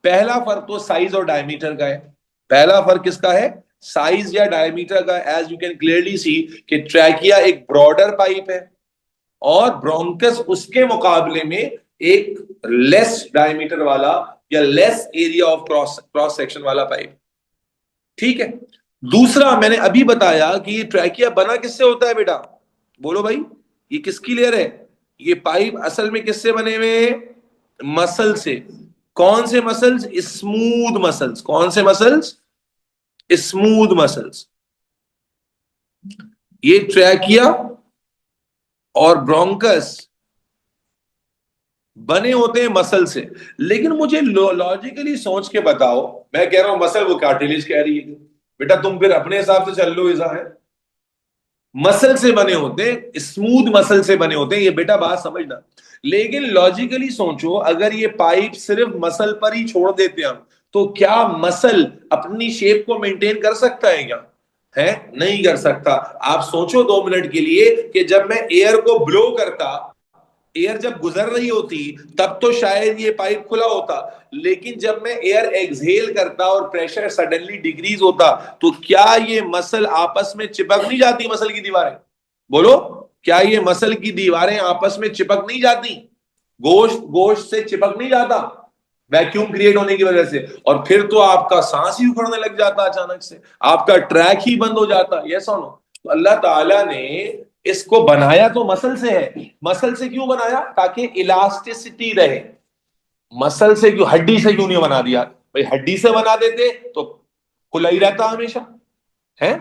पहला फर्क तो साइज और डायमीटर का है। पहला फर्क किसका है? साइज या डायमीटर का। As you can clearly see कि ट्रैकिया एक ब्रॉडर पाइप है और ब्रोंकस उसके मुकाबले में एक लेस डायमीटर वाला या less area of cross section वाला पाइप। ठीक है। दूसरा, मैंने अभी बताया कि ये ट्रैकिया बना किससे होता है बेटा? बोलो भाई, ये किसकी लेयर है? ये पाइप असल में किससे बने हुए हैं? मसल से। कौन से मसल्स? Smooth muscles. कौन से मसल्स? Smooth muscles. ये ट्रैकिया और ब्रोंकस बने होते हैं मसल से। लेकिन मुझे लॉजिकली सोच के बताओ, मैं कह रहा हूं मसल, वो कार्टिलेज कह रही है, बेटा तुम फिर अपने हिसाब से चल लो। ऐसा है, मसल से बने होते हैं, स्मूथ मसल से बने होते हैं, ये बेटा बात समझना। लेकिन लॉजिकली सोचो, अगर ये पाइप सिर्फ मसल पर ही छोड़ देते हम, तो क्या मसल अपनी शेप को मेंटेन कर सकता है क्या? है नहीं कर सकता। आप सोचो 2 मिनट के लिए कि जब मैं एयर को ब्लो करता, एयर जब गुजर रही होती, तब तो शायद ये पाइप खुला होता, लेकिन जब मैं एयर एक्सहेल करता और प्रेशर सडनली डिक्रीज होता, तो क्या ये मसल आपस में चिपक नहीं जाती? मसल की दीवारें, बोलो, क्या ये मसल की दीवारें आपस में चिपक नहीं जाती? गोश्त गोश्त से चिपक नहीं जाता वैक्यूम क्रिएट होने की वजह से? और फिर तो आपका सांस ही उखड़ने लग जाता, अचानक से आपका ट्रैक ही बंद हो जाता। ये सुनो, तो अल्लाह ताला ने इसको बनाया तो मसल से है। मसल से क्यों बनाया? ताकि इलास्टिसिटी रहे। मसल से क्यों, हड्डी से क्यों नहीं बना दिया भाई? हड्डी से बना देते तो खुला ही रहता हमेशा, है।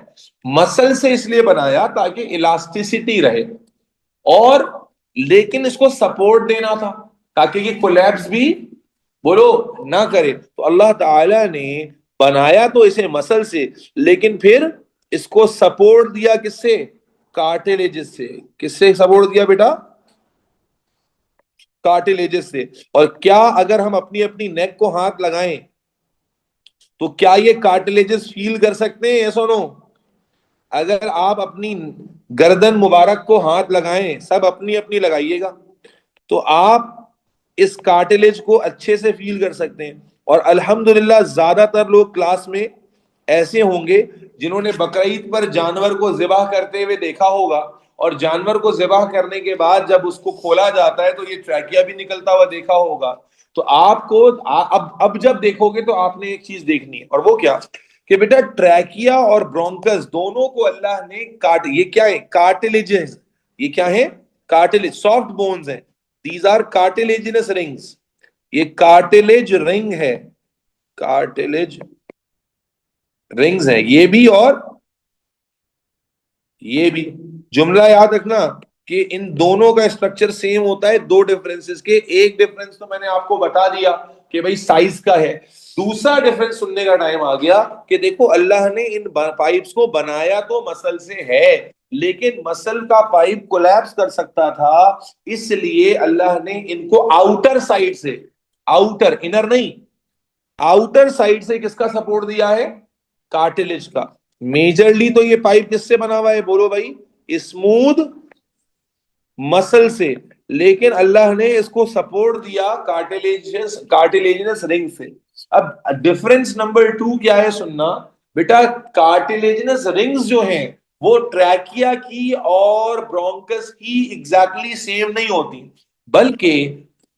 मसल से इसलिए बनाया ताकि इलास्टिसिटी रहे, और लेकिन इसको सपोर्ट देना था ताकि ये कोलैप्स भी, बोलो, ना करे। तो अल्लाह ताला ने बनाया तो इसे मसल से, लेकिन फिर इसको सपोर्ट दिया किससे? कार्टिलेजेस से। किससे सपोर्ट दिया बेटा? कार्टिलेजेस से। और क्या अगर हम अपनी अपनी नेक को हाथ लगाएं, तो क्या ये कार्टिलेजेस फील कर सकते हैं? सुनो, अगर आप अपनी गर्दन मुबारक को हाथ लगाएं, सब अपनी अपनी लगाइएगा, तो आप इस कार्टिलेज को अच्छे से फील कर सकते हैं। और अल्हम्दुलिल्लाह ज्यादातर लोग क्लास में ऐसे होंगे जिन्होंने बकरीद पर जानवर को ज़िबा करते हुए देखा होगा, और जानवर को ज़िबह करने के बाद जब उसको खोला जाता है तो ये ट्रैकिया भी निकलता हुआ देखा होगा। तो आपको अब जब देखोगे तो आपने एक चीज देखनी है, और वो क्या, कि बेटा ट्रैकिया और ब्रोंकस दोनों को अल्लाह ने काट, ये क्या है, कार्टिलेजेस, ये क्या है, कार्टिलेज, सॉफ्ट बोन्स हैं, दीज आर कार्टिलेजिनस रिंग्स, ये कार्टिलेज रिंग है, कार्टिलेज रिंग्स है ये भी और ये भी। जुमला याद रखना कि इन दोनों का स्ट्रक्चर सेम होता है, दो डिफरेंसेस के, एक डिफरेंस तो मैंने आपको बता दिया कि भाई साइज का है, दूसरा डिफरेंस सुनने का टाइम आ गया कि देखो अल्लाह ने इन पाइप्स को बनाया तो मसल से है, लेकिन मसल का पाइप कोलैप्स कर सकता था, इसलिए अल्लाह ने इनको आउटर साइड से, आउटर, इनर नहीं, आउटर साइड से किसका सपोर्ट दिया है, कार्टिलेज का। मेजरली तो ये पाइप किससे बना हुआ है, बोलो भाई, स्मूथ मसल से, लेकिन अल्लाह ने इसको सपोर्ट दिया कार्टिलेजिनस रिंग से। अब डिफरेंस नंबर 2 क्या है सुनना बेटा, कार्टिलेजिनस रिंग्स जो हैं वो ट्रैकिया की और ब्रोंकस की एग्जैक्टली सेम नहीं होती, बल्कि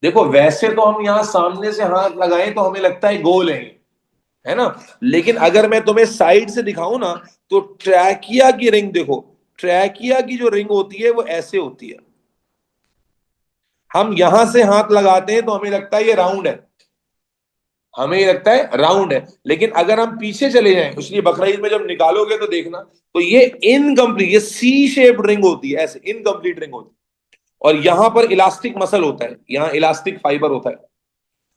देखो वैसे तो हम यहां सामने से हाथ लगाएं तो हमें लगता है गोल है ना, लेकिन अगर मैं तुम्हें साइड से दिखाऊं ना तो ट्रैकिया की रिंग देखो, ट्रैकिया की जो रिंग होती है वो ऐसे होती है, हम यहां से हाथ लगाते हैं तो हमें लगता है ये राउंड है, हमें ये लगता है राउंड है, लेकिन अगर हम पीछे चले जाएं, इसलिए बकरा ईद में जब निकालोगे तो देखना, तो ये इनकम्प्लीट, ये सी शेप्ड रिंग होती है, ऐसे इनकम्प्लीट रिंग होती है, और यहां पर इलास्टिक मसल होता है, यहां इलास्टिक फाइबर होता है।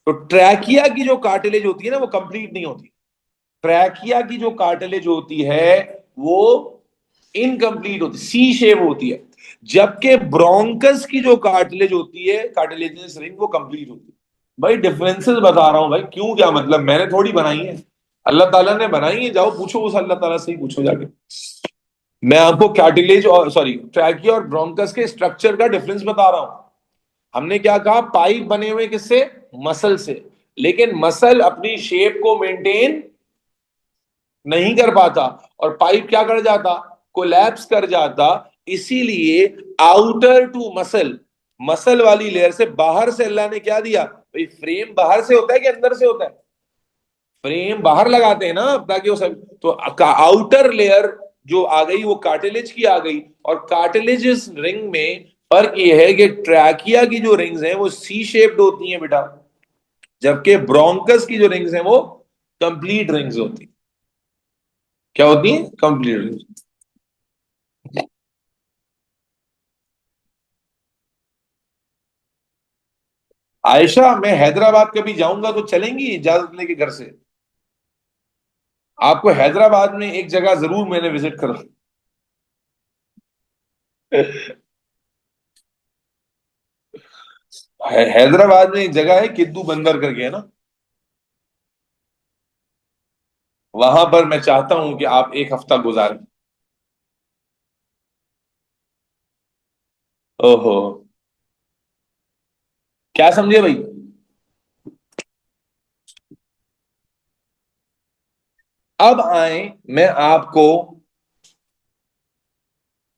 तो ट्रैकिया की जो कार्टिलेज होती है ना वो कंप्लीट नहीं होती, ट्रैकिया की जो कार्टिलेज होती है वो इनकम्प्लीट होती, सी शेप होती है, जबकि ब्रोंकस की जो कार्टिलेज होती है, कार्टिलेजिनस रिंग, वो कंप्लीट होती है। भाई डिफरेंसेस बता रहा हूं भाई, क्यों, क्या मतलब, मैंने थोड़ी बनाई है, अल्लाह ताला ने बनाई है, जाओ पूछो उस अल्लाह ताला से ही पूछो जाके। मैं आपको कार्टिलेज और सॉरी ट्रैकिया और ब्रोंकस के स्ट्रक्चर का डिफरेंस बता रहा हूं। हमने क्या कहा, पाइप बने हुए किससे, मसल से, लेकिन मसल अपनी शेप को मेंटेन नहीं कर पाता, और पाइप क्या कर जाता, कोलैप्स कर जाता, इसीलिए आउटर टू मसल, मसल वाली लेयर से बाहर से अल्लाह ने क्या दिया भाई, फ्रेम बाहर से होता है कि अंदर से होता है, फ्रेम बाहर लगाते हैं ना ताकि वो सब, तो आउटर लेयर जो आ गई वो कार्टिलेज की आ गई, और कार्टिलेज रिंग में फर्क ये है कि ट्रैकिया की जो रिंग्स हैं वो सी शेप्ड होती हैं बेटा, जबकि ब्रोंकस की जो रिंग्स हैं वो कंप्लीट रिंग्स होती हैं। क्या होती हैं, कंप्लीट रिंग्स। आयशा, मैं हैदराबाद कभी जाऊंगा तो चलेंगी इजाजत लेके घर से, आपको हैदराबाद में एक जगह जरूर मैंने विजिट करा। हैदराबाद में एक जगह है किद्दू बंदर करके, है ना, वहां पर मैं चाहता हूं कि आप एक हफ्ता गुजारें। ओहो, क्या समझे भाई। अब आए, मैं आपको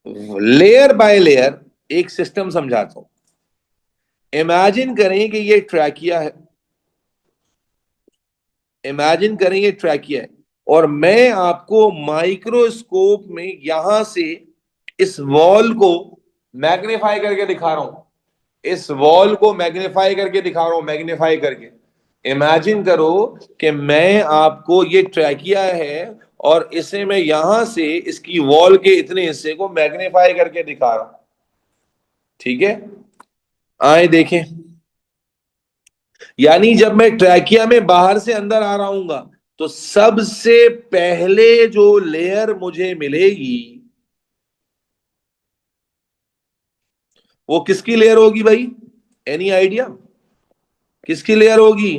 लेयर बाय लेयर एक सिस्टम समझाता हूं। इमेजिन करें कि ये ट्रैकिया है, इमेजिन करें ये ट्रैकिया है, और मैं आपको माइक्रोस्कोप में यहां से इस वॉल को मैग्नीफाई करके दिखा रहा हूं, इस वॉल को मैग्नीफाई करके दिखा रहा हूं, मैग्नीफाई करके। इमेजिन करो कि मैं आपको, ये ट्रैकिया है और इसे मैं यहां से इसकी वॉल के इतने हिस्से को मैग्नीफाई करके दिखा रहा हूं, ठीक है, आए देखें। यानी जब मैं ट्रैकिया में बाहर से अंदर आ रहा हूंगा तो सबसे पहले जो लेयर मुझे मिलेगी वो किसकी लेयर होगी भाई, एनी आइडिया, किसकी लेयर होगी,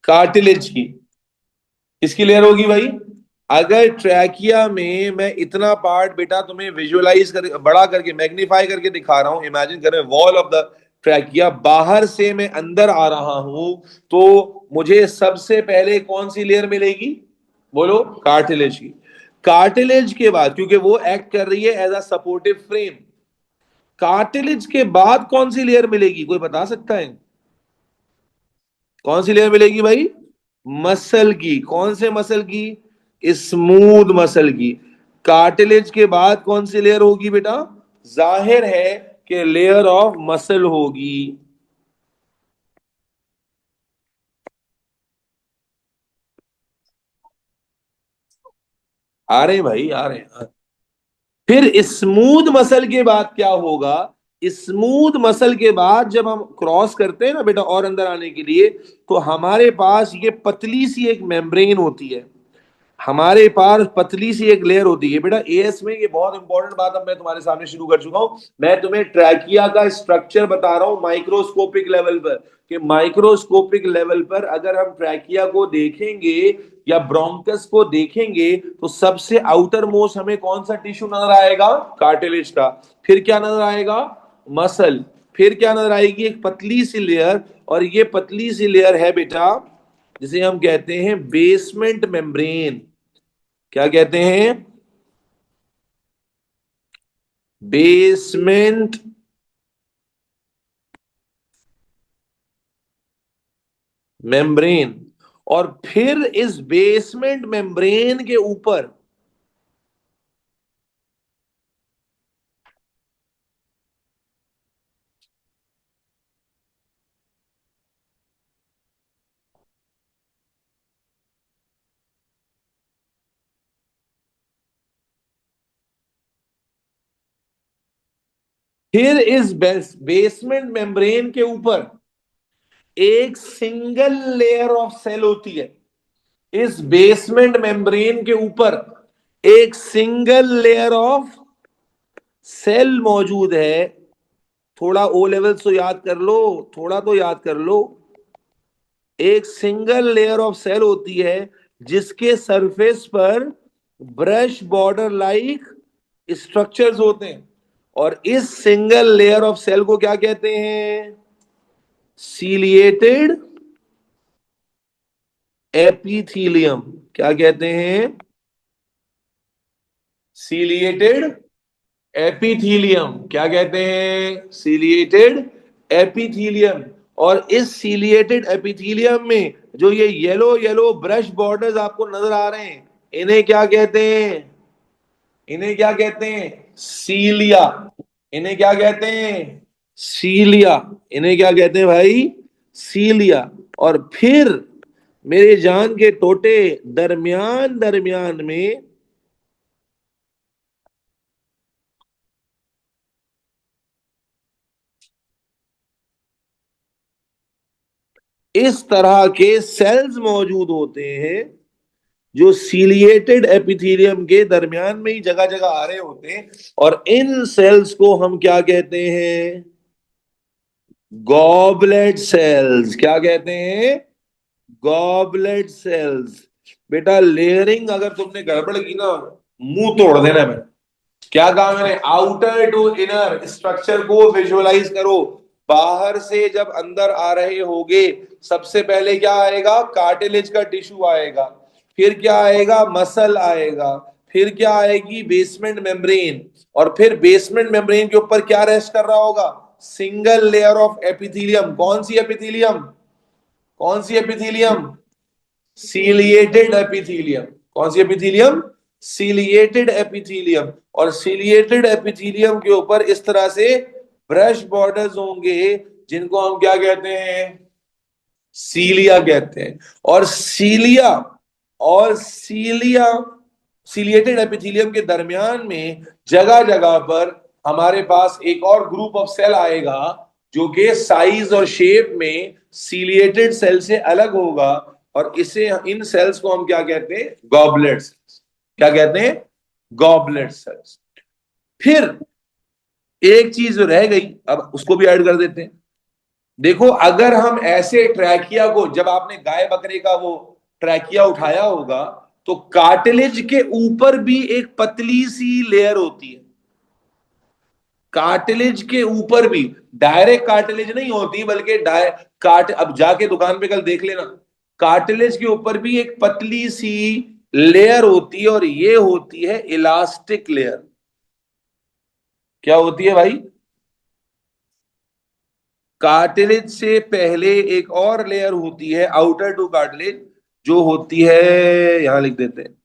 कार्टिलेज की। किसकी लेयर होगी भाई, अगर ट्रैकिया में मैं इतना पार्ट बेटा तुम्हें विजुअलाइज कर, बड़ा करके मैग्नीफाई करके दिखा रहा हूं, इमेजिन करें वॉल ऑफ द ट्रैकिया, बाहर से मैं अंदर आ रहा हूं, तो मुझे सबसे पहले कौन सी लेयर मिलेगी, बोलो, कार्टिलेज की। कार्टिलेज के बाद, क्योंकि वो एक्ट कर रही है as a supportive frame, cartilage के बाद कौन सी लेयर मिलेगी, कोई बता सकता है? कौन सी लेयर मिलेगी भाई? मसल की। कौन से मसल की? स्मूथ मसल की। कार्टिलेज के बाद कौन सी लेयर होगी बेटा? जाहिर है कि लेयर ऑफ मसल होगी। आ रहे हैं भाई, आ रहे हैं। फिर स्मूथ मसल के बाद क्या होगा? स्मूथ मसल के बाद जब हम क्रॉस करते हैं ना बेटा और अंदर आने के लिए, तो हमारे पास ये पतली सी एक मेम्ब्रेन होती है। हमारे पास पतली सी एक लेयर होती है बेटा एएस में। ये बहुत इंपॉर्टेंट बात अब मैं तुम्हारे सामने शुरू कर चुका हूं। मैं तुम्हें ट्रैकिया का स्ट्रक्चर बता रहा हूं माइक्रोस्कोपिक लेवल पर, कि माइक्रोस्कोपिक लेवल पर अगर हम ट्रैकिया को देखेंगे या ब्रोंकस को देखेंगे, तो सबसे आउटर मोस्ट हमें कौन सा टिश्यू नजर आएगा? कार्टिलेज का। फिर क्या नजर आएगा? मसल। फिर क्या नजर आएगी? एक पतली सी लेयर। और ये पतली सी लेयर है बेटा जिसे हम कहते हैं बेसमेंट मेम्ब्रेन। क्या कहते हैं? Basement membrane. और फिर इस बेसमेंट मेम्ब्रेन के ऊपर, फिर इस बेसमेंट मेम्ब्रेन के ऊपर एक सिंगल लेयर ऑफ सेल होती है। इस बेसमेंट मेम्ब्रेन के ऊपर एक सिंगल लेयर ऑफ सेल मौजूद है। थोड़ा ओ लेवल तो याद कर लो, थोड़ा तो याद कर लो। एक सिंगल लेयर ऑफ सेल होती है जिसके सरफेस पर ब्रश बॉर्डर लाइक स्ट्रक्चर्स होते हैं। और इस सिंगल लेयर ऑफ सेल को क्या कहते हैं? Ciliated epithelium. क्या कहते हैं? Ciliated epithelium. क्या कहते हैं? Ciliated epithelium. और इस सीलिएटेड एपिथीलियम में जो ये येलो येलो ब्रश बॉर्डर्स आपको नजर आ रहे हैं, इन्हें क्या कहते हैं? इन्हें क्या कहते हैं? सीलिया। इन्हें क्या कहते हैं? सीलिया। इन्हें क्या कहते हैं भाई? सीलिया। और फिर मेरे जान के टोटे, दरमियान दरमियान में इस तरह के सेल्स मौजूद होते हैं जो सीलिएटेड एपिथेलियम के दरमियान में ही जगह जगह आ रहे होते हैं। और इन सेल्स को हम क्या कहते हैं? Goblet cells. क्या कहते हैं? Goblet cells. बेटा लेयरिंग अगर तुमने गड़बड़ की ना, मुंह तोड़ देना। मैं क्या कहा मैंने? आउटर टू इनर स्ट्रक्चर को विजुअलाइज करो। बाहर से जब अंदर आ रहे होगे, सबसे पहले क्या आएगा? कार्टिलेज का टिश्यू आएगा। फिर क्या आएगा? मसल आएगा। फिर क्या आएगी? Basement membrane. और फिर बेसमेंट मेम्ब्रेन के ऊपर क्या रेस्ट कर रहा होगा? Single layer of epithelium. कौन सी एपिथेलियम? कौन सी एपिथेलियम? Ciliated epithelium. कौन सी एपिथेलियम? Ciliated epithelium. और सीलिएटेड एपिथेलियम के ऊपर इस तरह से ब्रश बॉर्डर्स होंगे जिनको हम क्या कहते हैं? सीलिया कहते हैं। और सीलिया और सीलिया सीलिएटेड एपिथेलियम के दरमियान में जगह जगह पर हमारे पास एक और ग्रुप ऑफ सेल आएगा जो कि साइज और शेप में सीलिएटेड सेल से अलग होगा। और इसे, इन सेल्स को हम क्या कहते हैं? Goblet cells. क्या कहते हैं? Goblet cells. फिर एक चीज रह गई, अब उसको भी ऐड कर देते हैं। देखो अगर हम ऐसे ट्रैकिया को, जब आपने गाय बकरे का वो ट्रैकिया उठाया होगा, तो कार्टिलेज के ऊपर भी एक पतली सी लेयर होती है। कार्टिलेज के ऊपर भी डायरेक्ट कार्टिलेज नहीं होती, बल्कि काट अब जाके दुकान पे कल देख लेना, कार्टिलेज के ऊपर भी एक पतली सी लेयर होती है और ये होती है इलास्टिक लेयर। क्या होती है भाई? कार्टिलेज से पहले एक और लेयर होती है आउटर टू कार्टिलेज, जो होती है, यहां लिख देते हैं,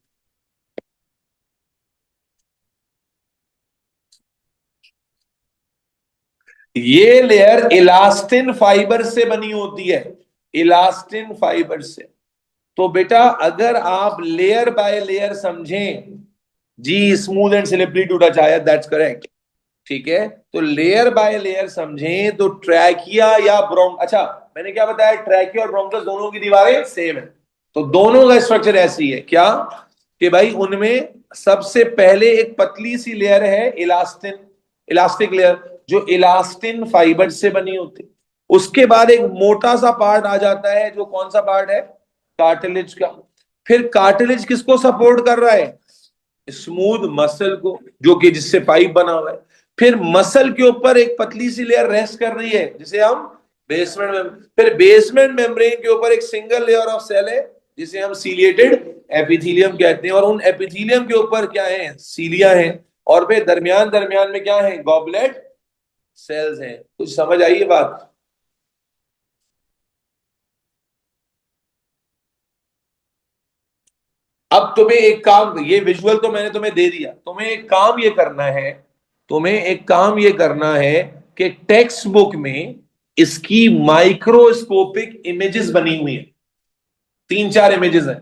ये लेयर इलास्टिन फाइबर से बनी होती है, इलास्टिन फाइबर से। तो बेटा अगर आप लेयर बाय लेयर समझें, जी smooth and slippery to touch आया, दैट्स करेक्ट। ठीक है, तो लेयर बाय लेयर समझें तो ट्रैकिया या ब्रोंक, अच्छा मैंने क्या बताया, ट्रैकिया और ब्रोंकस दोनों की दीवारें सेम है। तो दोनों का स्ट्रक्चर ऐसी है क्या, कि भाई उनमें सबसे पहले एक पतली सी लेयर है इलास्टिन, इलास्टिक लेयर, जो इलास्टिन फाइबर से बनी होती। उसके बाद एक मोटा सा पार्ट आ जाता है, जो कौन सा पार्ट है, कार्टिलेज का। फिर कार्टिलेज किसको सपोर्ट कर रहा है, स्मूथ मसल को, जो कि जिससे पाइप बना हुआ है। फिर मसल के ऊपर एक पतली सी लेयर रेस्ट कर रही है, जिसे हम बेसमेंट में, फिर बेसमेंट मेम्ब्रेन के ऊपर एक सिंगल लेयर ऑफ सेल है, जिसे हम सीलिएटेड एपिथेलियम कहते हैं, और उन एपिथेलियम के ऊपर क्या है, सीलिया है। और फिर दरमियान दरमियान में क्या है, गॉबलेट सेल्स हैं। कुछ समझ आई ये बात? अब तुम्हें एक काम, ये विजुअल तो मैंने तुम्हें दे दिया, तुम्हें एक काम ये करना है, तुम्हें एक काम ये करना है कि टेक्स्ट बुक में इसकी माइक्रोस्कोपिक इमेजेस बनी हुई है, 3-4 इमेजेस हैं।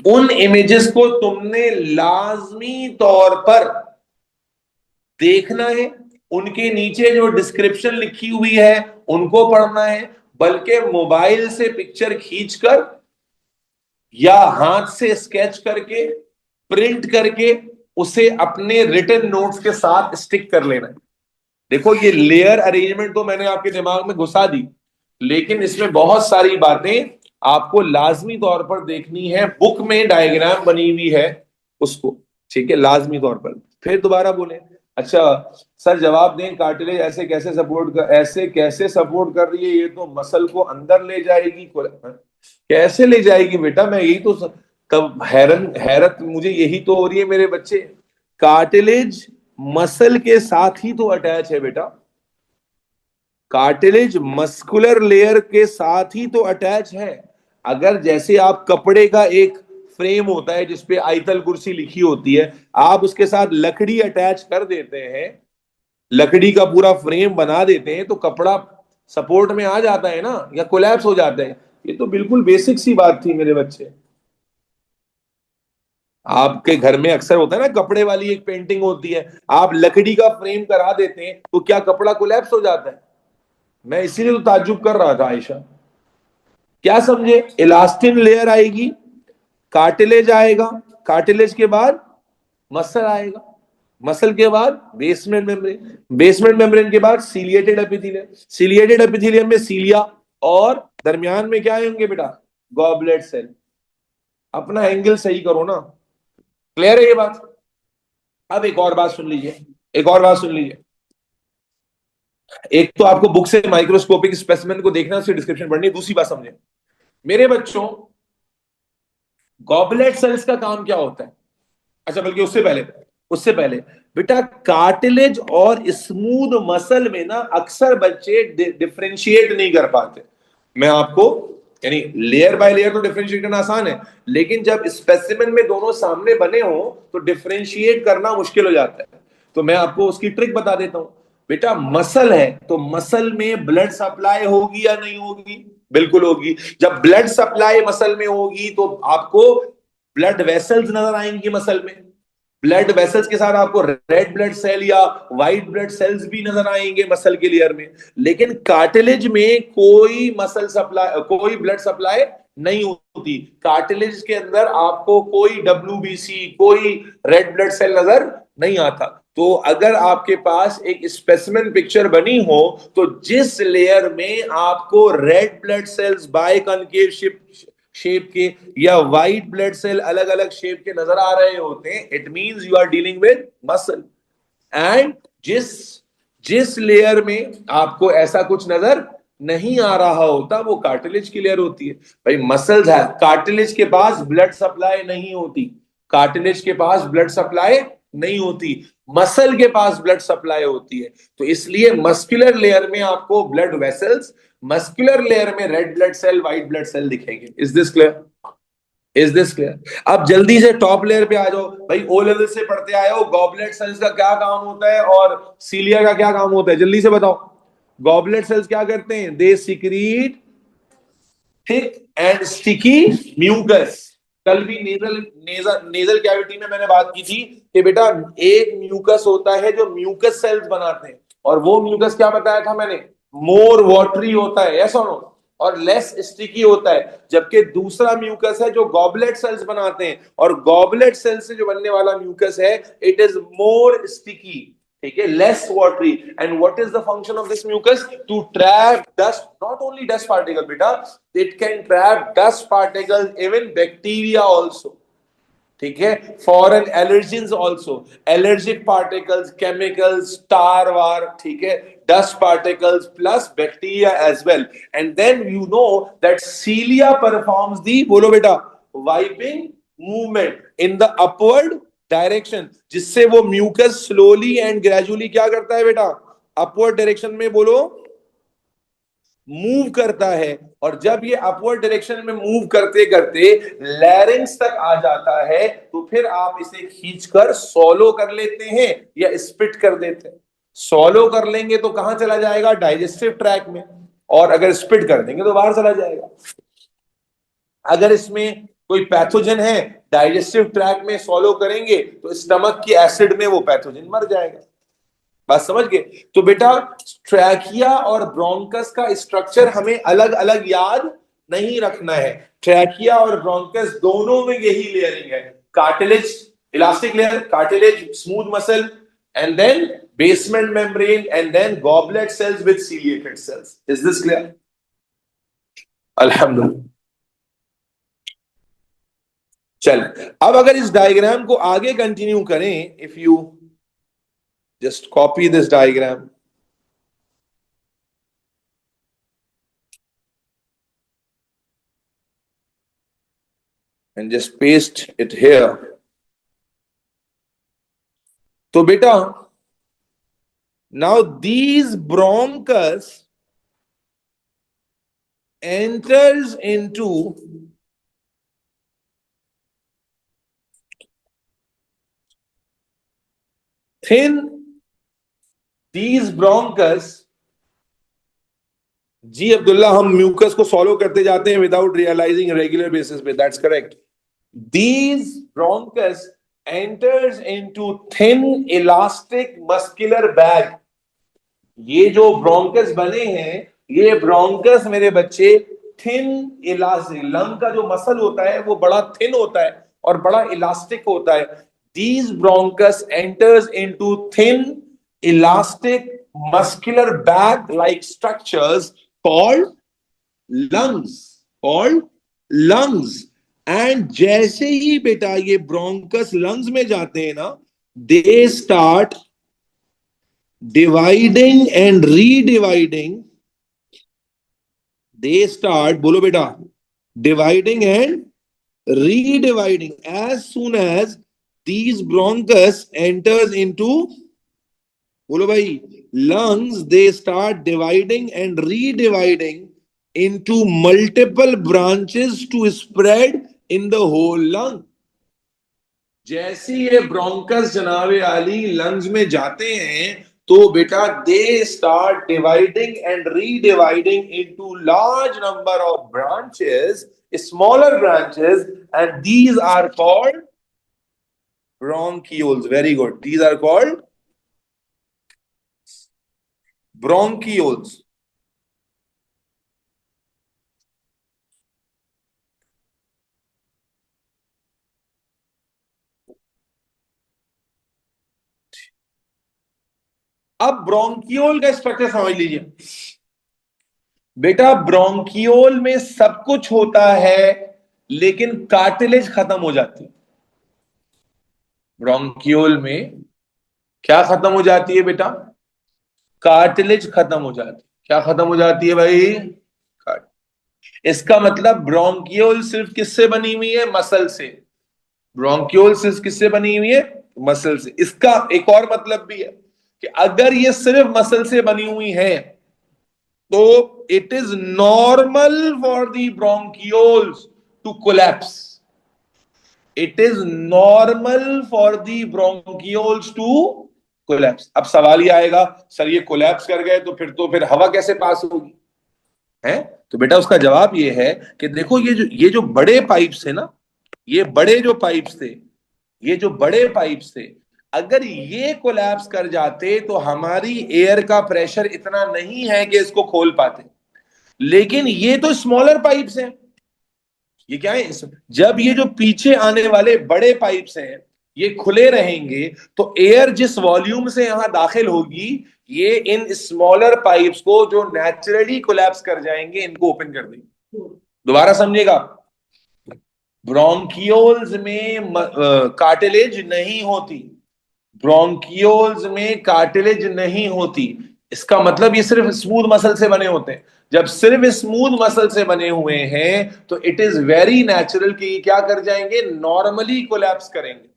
उन इमेजेस को तुमने लाजमी तौर पर देखना है, उनके नीचे जो डिस्क्रिप्शन लिखी हुई है उनको पढ़ना है, बल्कि मोबाइल से पिक्चर खींचकर या हाथ से स्केच करके, प्रिंट करके, उसे अपने रिटन नोट्स के साथ स्टिक कर लेना है। देखो ये लेयर अरेंजमेंट तो मैंने आपके दिमाग में घुसा दी, लेकिन इसमें बहुत सारी बातें आपको लाजमी तौर पर देखनी है, बुक में डायग्राम बनी हुई है उसको, ठीक है, लाजमी तौर पर। फिर दोबारा बोले, अच्छा सर जवाब दें, कार्टिलेज ऐसे कैसे सपोर्ट कर रही है, ये तो मसल को अंदर ले जाएगी, कैसे ले जाएगी बेटा, मैं यही तो कब हैरन हैरत मुझे यही तो हो रही है मेरे बच्चे। कार्टिलेज मसल के साथ ही तो अटैच है बेटा, कार्टिलेज मस्कुलर लेयर के साथ ही तो अटैच है। अगर जैसे आप कपड़े का एक फ्रेम होता है जिसपे आयतल कुर्सी लिखी होती है, आप उसके साथ लकड़ी अटैच कर देते हैं, लकड़ी का पूरा फ्रेम बना देते हैं, तो कपड़ा सपोर्ट में आ जाता है ना, या कोलैप्स हो जाता है। ये तो बिल्कुल बेसिक सी बात थी मेरे बच्चे। आपके घर में अक्सर होता है ना, कपड़े वाली एक पेंटिंग होती है, आप लकड़ी का फ्रेम करा देते हैं तो क्या कपड़ा कोलैप्स हो जाता है? मैं इसीलिए तो ताज्जुब कर रहा था आयशा। क्या समझे, इलास्टिन लेयर आएगी, कार्टिलेज आएगा, कार्टिलेज के बाद मसल आएगा, मसल के बाद बेसमेंट मेम्ब्रेन, बेसमेंट मेम्ब्रेन के बाद सीलिएटेड एपिथेलियम, सीलिएटेड एपिथेलियम में सीलिया, और दरमियान में क्या होंगे बेटा, गॉबलेट सेल। अपना एंगल सही करो ना। क्लियर है ये बात? अब एक और बात सुन लीजिए, एक और बात सुन लीजिए। एक तो आपको बुक से माइक्रोस्कोपिक स्पेसिमेन को देखना, उसकी डिस्क्रिप्शन पढ़नी, दूसरी बात समझे मेरे बच्चों, गॉबलेट सेल्स का काम क्या होता है। अच्छा बल्कि उससे पहले, उससे पहले बेटा, कार्टिलेज और स्मूथ मसल में ना अक्सर बच्चे डिफरेंशिएट नहीं कर पाते। मैं आपको, यानी लेयर बाय लेयर तो डिफरेंशिएट करना आसान है, लेकिन जब स्पेसिमेन में दोनों सामने बने हो तो डिफरेंशिएट करना मुश्किल हो जाता है। तो मैं आपको उसकी ट्रिक बता देता हूं। बेटा मसल है तो मसल में ब्लड सप्लाई होगी या नहीं होगी? बिल्कुल होगी। जब ब्लड सप्लाई मसल में होगी तो आपको ब्लड वेसल्स नजर आएंगी मसल में, ब्लड वेसल्स के साथ आपको रेड ब्लड सेल या व्हाइट ब्लड सेल्स भी नजर आएंगे मसल के लेयर में। लेकिन कार्टिलेज में कोई मसल सप्लाई, कोई ब्लड सप्लाई नहीं होती। कार्टिलेज के अंदर आपको कोई डब्ल्यूबीसी, कोई रेड ब्लड सेल नजर नहीं आता। तो अगर आपके पास एक स्पेसिमेन पिक्चर बनी हो, तो जिस लेयर में आपको red blood cells biconcave shape के या व्हाइट ब्लड सेल अलग अलग शेप के नजर आ रहे होते हैं, it means you are dealing with muscle. And जिस जिस लेयर में आपको ऐसा कुछ नजर नहीं आ रहा होता वो कार्टिलेज की लेयर होती है। भाई मसल्स है, कार्टिलेज के पास ब्लड सप्लाई नहीं होती, कार्टिलेज के पास ब्लड सप्लाई नहीं होती, मसल के पास ब्लड सप्लाई होती है। तो इसलिए मस्कुलर लेयर में आपको ब्लड वेसल्स, मस्कुलर लेयर में red blood cell, white blood cell दिखेंगे। Is this clear? Is this clear? अब जल्दी से टॉप लेयर पे आ जाओ भाई, ओ लेवल से पढ़ते आए हो, गॉबलेट सेल्स का क्या काम होता है और सीलिया का क्या काम होता है, जल्दी से बताओ। गॉबलेट सेल्स क्या करते हैं? They secrete thick and sticky mucus. कल भी नेजल नेजल नेजल कैविटी में मैंने बात की थी कि बेटा एक म्यूकस होता है जो म्यूकस सेल्स बनाते हैं, और वो म्यूकस क्या बताया था मैंने? मोर वाटरी होता है, यस और नो, और लेस स्टिकी होता है। जबकि दूसरा म्यूकस है जो गॉबलेट सेल्स बनाते हैं, और गॉबलेट सेल्स से जो बनने वाला म्यूकस है इट इज मोर स्टिकी, ठीक है, less watery. And what is the function of this mucus? To trap dust, not only dust particle beta, it can trap dust particles, even bacteria also, ठीक है, foreign allergens also, allergic particles, chemicals, star war, ठीक है, dust particles plus bacteria as well. And then you know that cilia performs the, बोलो बेटा, wiping movement in the upward direction, जिससे वो mucus slowly and gradually क्या करता है बेटा? अपवर्ड डायरेक्शन में, बोलो, मूव करता है। और जब ये अपवर्ड डायरेक्शन में मूव करते करते लैरिंग्स तक आ जाता है, तो फिर आप इसे खींचकर सोलो कर लेते हैं या स्पिट कर देते हैं। सोलो कर लेंगे तो कहां चला जाएगा? डाइजेस्टिव ट्रैक में, और अगर स्पिट कर देंगे तो बाहर चला जाएगा। अगर इसमें कोई पैथोजन है, डाइजेस्टिव ट्रैक में सोलो करेंगे तो स्टमक की एसिड में वो पैथोजन मर जाएगा। बात समझ गए? तो बेटा ट्रैकिया और ब्रोंकस का स्ट्रक्चर हमें अलग अलग याद नहीं रखना है। ट्रैकिया और ब्रोंकस दोनों में यही लेयरिंग है, cartilage, elastic layer, cartilage, smooth muscle, and then basement membrane, and then goblet cells with ciliated cells. Is this clear? अल्हम्दुलिल्लाह। चल, अब अगर इस डायग्राम को आगे कंटिन्यू करें, if you just copy this diagram and just paste it here. तो बेटा now these bronchus enters into thin, these bronchus, जी अब्दुल्ला, हम म्यूकस को फॉलो करते जाते हैं विदाउट रियलाइजिंग रेगुलर बेसिस पे, that's correct. These bronchus enters into thin elastic muscular bag। ये जो ब्रोंकस बने हैं, ये ब्रोंकस मेरे बच्चे थिन इलास्टिक, लंग का जो मसल होता है वो बड़ा थिन होता है और बड़ा इलास्टिक होता है। These bronchus enters into thin elastic muscular bag like structures called lungs, called lungs। And जैसे ही बेटा ये ब्रोंकस लंग्स में जाते हैं ना, they start dividing and redividing, they start, bolo beta, dividing and redividing as soon as these bronchus enters into, bolo bhai, lungs, they start dividing and redividing into multiple branches to spread in the whole lung। जैसे ये bronchus जनाबे आली lungs में जाते हैं तो बेटा they start dividing and redividing into large number of branches, smaller branches, and these are called bronchioles। very good, these are called bronchioles। अब ब्रोंकियोल का स्ट्रक्चर समझ लीजिए बेटा। ब्रोंकियोल में सब कुछ होता है लेकिन कार्टिलेज खत्म हो जाती है। ब्रोंकियोल में क्या खत्म हो जाती है बेटा? कार्टिलेज खत्म हो जाती है। क्या खत्म हो जाती है भाई? इसका मतलब ब्रोंकियोल सिर्फ किससे बनी हुई है? मसल से। ब्रोंकियोल सिर्फ किससे बनी हुई है? मसल से। इसका एक और मतलब भी है कि अगर ये सिर्फ मसल से बनी हुई है तो it is normal for the bronchioles to collapse. It is normal for the bronchioles to collapse. अब सवाल ये आएगा, सर ये कोलैप्स कर गए तो फिर हवा कैसे पास होगी? है। तो बेटा उसका जवाब ये है कि देखो ये जो बड़े पाइप्स है ना, ये बड़े जो पाइप्स थे, ये जो बड़े पाइप्स थे, अगर ये कोलैप्स कर जाते तो हमारी एयर का प्रेशर इतना नहीं है कि इसको खोल पाते। लेकिन ये तो स्मॉलर पाइप्स हैं। ये क्या है? जब ये जो पीछे आने वाले बड़े पाइप्स हैं ये खुले रहेंगे तो एयर जिस वॉल्यूम से यहां दाखिल होगी, ये इन स्मॉलर पाइप्स को जो नेचुरली कोलैप्स कर जाएंगे इनको ओपन कर देंगे। दोबारा समझिएगा, ब्रोंकियोल्स में कार्टिलेज नहीं होती। ब्रोंकियोल्स में कार्टिलेज नहीं होती। इसका मतलब ये सिर्फ स्मूथ मसल से बने होते हैं। जब सिर्फ स्मूथ मसल से बने हुए हैं तो इट इज वेरी नेचुरल कि ये क्या कर जाएंगे? नॉर्मली कोलैप्स करेंगे।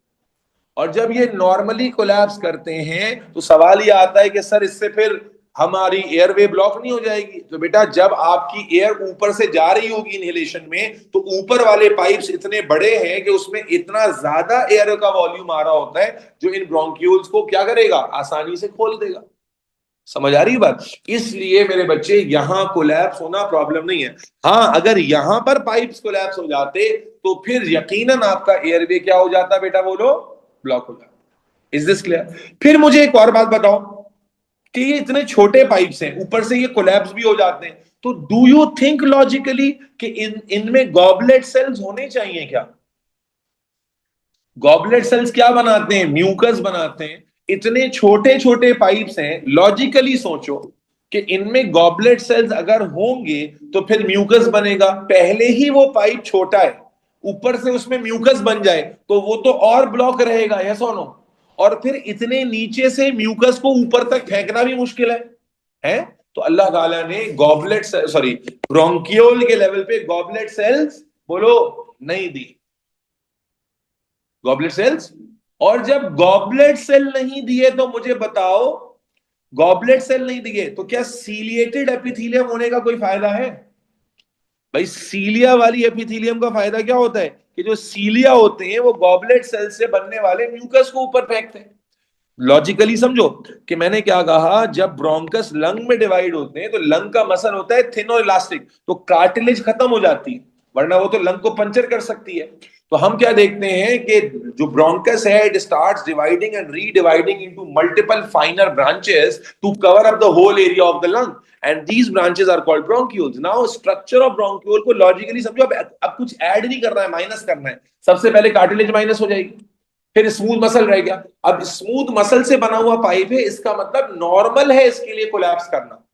और जब ये नॉर्मली कोलैप्स करते हैं तो सवाल ये आता है कि सर इससे फिर हमारी एयरवे ब्लॉक नहीं हो जाएगी? तो बेटा जब आपकी एयर ऊपर से जा रही होगी इनहेलेशन में तो ऊपर वाले पाइप्स इतने बड़े हैं कि उसमें इतना ज्यादा एयर का वॉल्यूम आ रहा होता है जो इन ब्रोंक्यूल्स को क्या करेगा? आसानी से खोल देगा। समझ आ रही बात? इसलिए मेरे बच्चे यहां कोलैप्स होना प्रॉब्लम नहीं है। हाँ, अगर यहां पर पाइप्स कोलैप्स हो जाते तो फिर यकीनन आपका एयरवे क्या हो जाता बेटा? बोलो, ब्लॉक हो जाता। Is this clear? फिर मुझे एक और बात बताओ कि ये इतने छोटे पाइप्स हैं, ऊपर से ये कोलैप्स भी हो जाते हैं, तो डू यू थिंक लॉजिकली कि इनमें गॉबलेट सेल्स होने चाहिए क्या? गॉबलेट सेल्स क्या बनाते हैं? म्यूकस बनाते हैं। इतने छोटे छोटे पाइप्स हैं, लॉजिकली सोचो कि इनमें गॉबलेट सेल्स अगर होंगे तो फिर म्यूकस बनेगा। पहले ही वो पाइप छोटा है, ऊपर से उसमें म्यूकस बन जाए तो वो तो और ब्लॉक रहेगा। यस और नो? और फिर इतने नीचे से म्यूकस को ऊपर तक फेंकना भी मुश्किल है। तो अल्लाह ताला ने गॉबलेट सॉरी ब्रोंकियोल के लेवल पे गॉबलेट सेल्स बोलो नहीं दी। Goblet cells. और जब गॉबलेट सेल नहीं दिए तो मुझे बताओ, गॉबलेट सेल नहीं दिए तो क्या सीलिएटेड एपिथीलियम होने का कोई फायदा है? भाई सीलिया वाली एपिथीलियम का फायदा क्या होता है कि जो सीलिया होते हैं वो गॉबलेट सेल से बनने वाले म्यूकस को ऊपर फेंकते हैं। लॉजिकली समझो कि मैंने क्या कहा, जब ब्रोंकस लंग में डिवाइड होते हैं तो लंग का मसल होता है थिन और इलास्टिक, तो कार्टिलेज खत्म हो जाती है, वरना वो तो लंग को पंचर कर सकती है। तो हम क्या देखते हैं कि जो ब्रोंकस है it starts dividing and redividing into multiple finer branches to cover up the whole area of the lung, and these branches are called bronchioles. Now structure of bronchiole को लॉजिकली समझो। अब कुछ ऐड नहीं करना है, minus करना है। सबसे पहले कार्टिलेज माइनस हो जाएगी, फिर स्मूथ मसल रह गया। अब स्मूथ मसल से बना हुआ पाइप है, इसका मतलब नॉर्मल है इसके लिए कोलैप्स करना।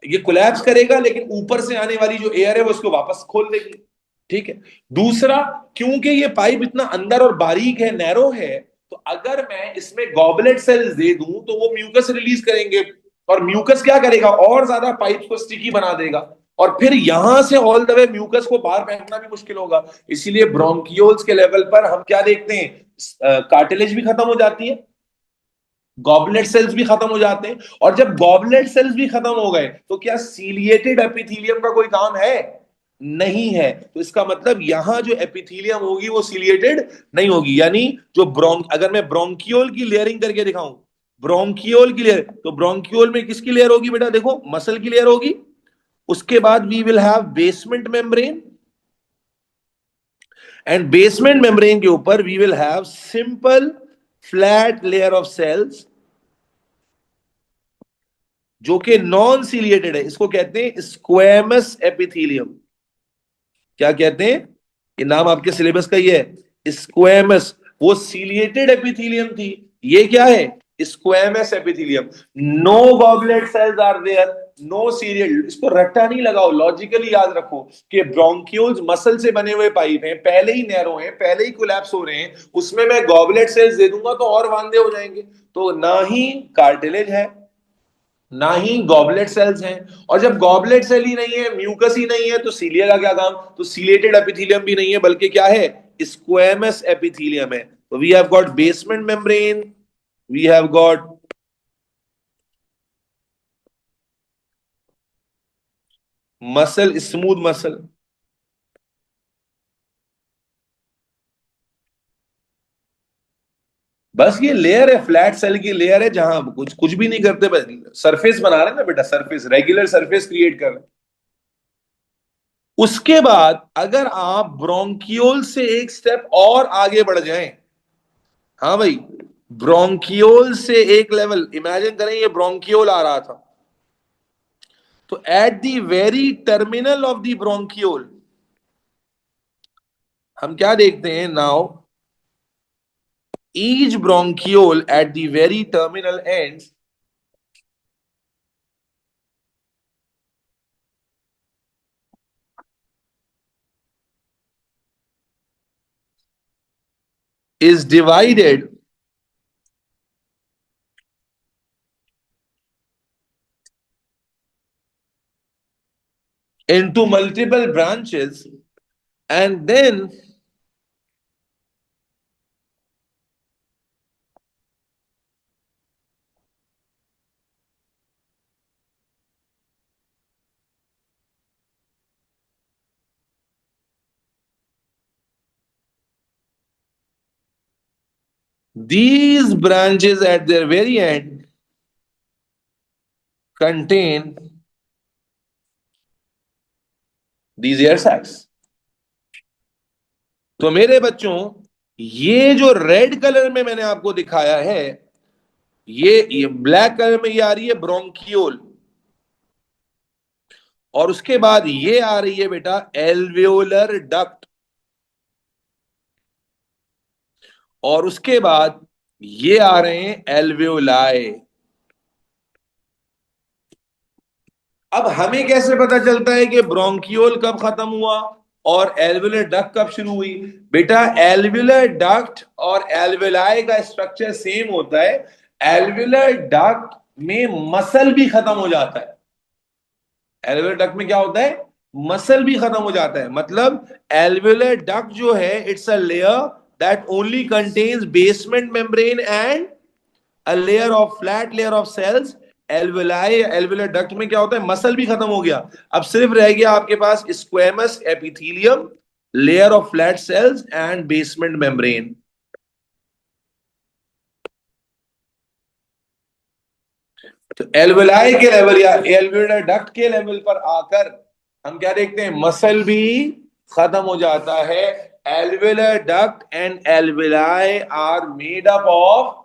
ये कोलैप्स करेगा लेकिन ऊपर से आने वाली जो एयर है वो उसको वापस खोल देगी। ठीक है। दूसरा, क्योंकि ये पाइप इतना अंदर और बारीक है, नैरो है, तो अगर मैं इसमें गॉबलेट सेल्स दे दूं तो वो म्यूकस रिलीज करेंगे, और म्यूकस क्या करेगा? और ज्यादा पाइप को स्टिकी बना देगा, और फिर यहां से ऑल द वे म्यूकस को बाहर फेंकना भी मुश्किल होगा। इसीलिए ब्रोंकियोल्स के लेवल पर हम क्या देखते हैं? कार्टिलेज भी खत्म हो जाती है, गॉबलेट सेल्स भी खत्म हो जाते हैं। और जब गॉबलेट सेल्स भी खत्म हो गए तो क्या सीलिएटेड एपिथीलियम का कोई काम है? नहीं है। तो इसका मतलब यहां जो एपिथीलियम होगी वो सीलिएटेड नहीं होगी। यानी जो अगर मैं ब्रोंकियोल की लेयरिंग करके दिखाऊं, ब्रोंकियोल की लेयर, तो ब्रोंकियोल में किसकी लेयर होगी बेटा? देखो, मसल की लेयर होगी। उसके बाद we will have basement membrane, and basement membrane के ऊपर we will have simple flat layer of cells जो कि नॉन सीलिएटेड है। इसको कहते हैं स्क्वेमस एपिथीलियम। क्या कहते हैं? ये नाम आपके सिलेबस का ही है, स्क्वेमस। वो सीलिएटेड एपिथीलियम थी, ये क्या है? Squamous epithelium. No goblet cells are there, no ciliary. इसको रट्टा नहीं लगाओ, लॉजिकली याद रखो कि ब्रोंक्यूल्स मसल से बने हुए पाइप हैं, पहले ही नैरो हैं, पहले ही कोलैप्स हो रहे हैं, उसमें मैं गॉबलेट सेल्स दे दूंगा तो और वांदे हो जाएंगे। तो ना ही कार्टिलेज है, ना ही गॉबलेट सेल्स हैं। और जब गॉबलेट सेल ही नहीं है, म्यूकस ही नहीं है, तो सीलिया का क्या काम? तो सीलेटेड एपिथेलियम भी नहीं है, बल्कि क्या है? स्क्वेमस एपिथेलियम है। तो we have got basement membrane, we have got muscle, smooth muscle. बस ये लेयर है, फ्लैट सेल की लेयर है, जहां कुछ कुछ भी नहीं करते, बस सरफेस बना रहे हैं ना बेटा, सरफेस, रेगुलर सरफेस क्रिएट कर रहे हैं। उसके बाद अगर आप ब्रोंकियोल से एक स्टेप और आगे बढ़ जाएं, हाँ भाई, ब्रोंकियोल से एक लेवल इमेजिन करें, ये ब्रोंकियोल आ रहा था, तो at the very terminal of the bronchiole हम क्या देखते हैं now? Each bronchiole at the very terminal ends is divided into multiple branches, and then these branches at their very end contain these air sacs। तो मेरे बच्चों, ये जो red colour में मैंने आपको दिखाया है, ये ब्लैक कलर में ये आ रही है ब्रोंकियोल, और उसके बाद ये आ रही है बेटा एल्वेओलर डक्ट, और उसके बाद ये आ रहे हैं एल्वेओलाई। अब हमें कैसे पता चलता है कि ब्रोंकियोल कब खत्म हुआ और एल्वेलर डक्ट कब शुरू हुई? बेटा एल्वेलर डक्ट और एल्वेलाई का स्ट्रक्चर सेम होता है। एल्वेलर डक्ट में मसल भी खत्म हो जाता है। एल्वेलर डक्ट में क्या होता है? मसल भी खत्म हो जाता है। मतलब एल्वेलर डक्ट जो है, it's a layer that only contains basement membrane and a layer of flat layer of cells. Alveoli, alveolar duct में क्या होता है? मसल भी खत्म हो गया, अब सिर्फ रह गया आपके पास squamous epithelium, layer of flat cells and basement membrane. तो एल्वेलाई के लेवल या एल्वेलर डक्ट के लेवल पर आकर हम क्या देखते हैं? मसल भी खत्म हो जाता है। Alveolar duct and alveoli are made up of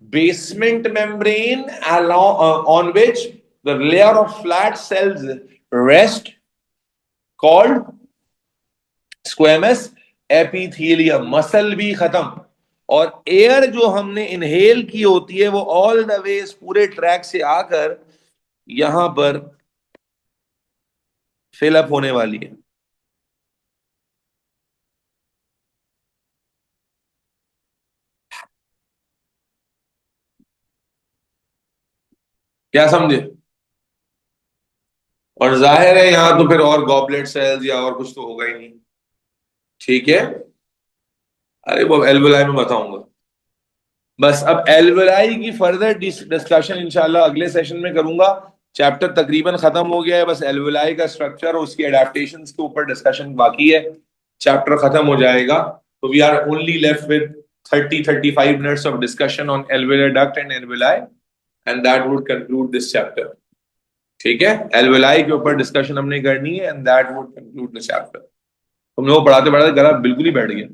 basement membrane along on which the layer of flat cells rest, called squamous epithelium। Muscle भी खत्म, और एयर जो हमने इनहेल की होती है वो ऑल द वे पूरे ट्रैक से आकर यहां पर फिलअप होने वाली है। क्या समझे? और जाहिर है यहां तो फिर और गॉबलेट सेल्स या और कुछ तो होगा ही नहीं। ठीक है, अरे वो एल्वुलाई में बताऊंगा। बस अब एल्वुलाई की फर्दर डिस्कशन इंशाल्लाह अगले सेशन में करूंगा। चैप्टर तकरीबन खत्म हो गया है, बस एल्वुलाई का स्ट्रक्चर और उसकी एडेप्टेशंस के ऊपर डिस्कशन बाकी है। चैप्टर खत्म हो जाएगा, तो we are only left with 30-35 minutes of discussion on alveolar duct and alveoli, and that would conclude this chapter. ठीक है, एल्वुलाई के ऊपर डिस्कशन हमने करनी है, and that would conclude the chapter. तुम लोग पढ़ाते पढ़ाते गला बिल्कुल ही बैठ गया।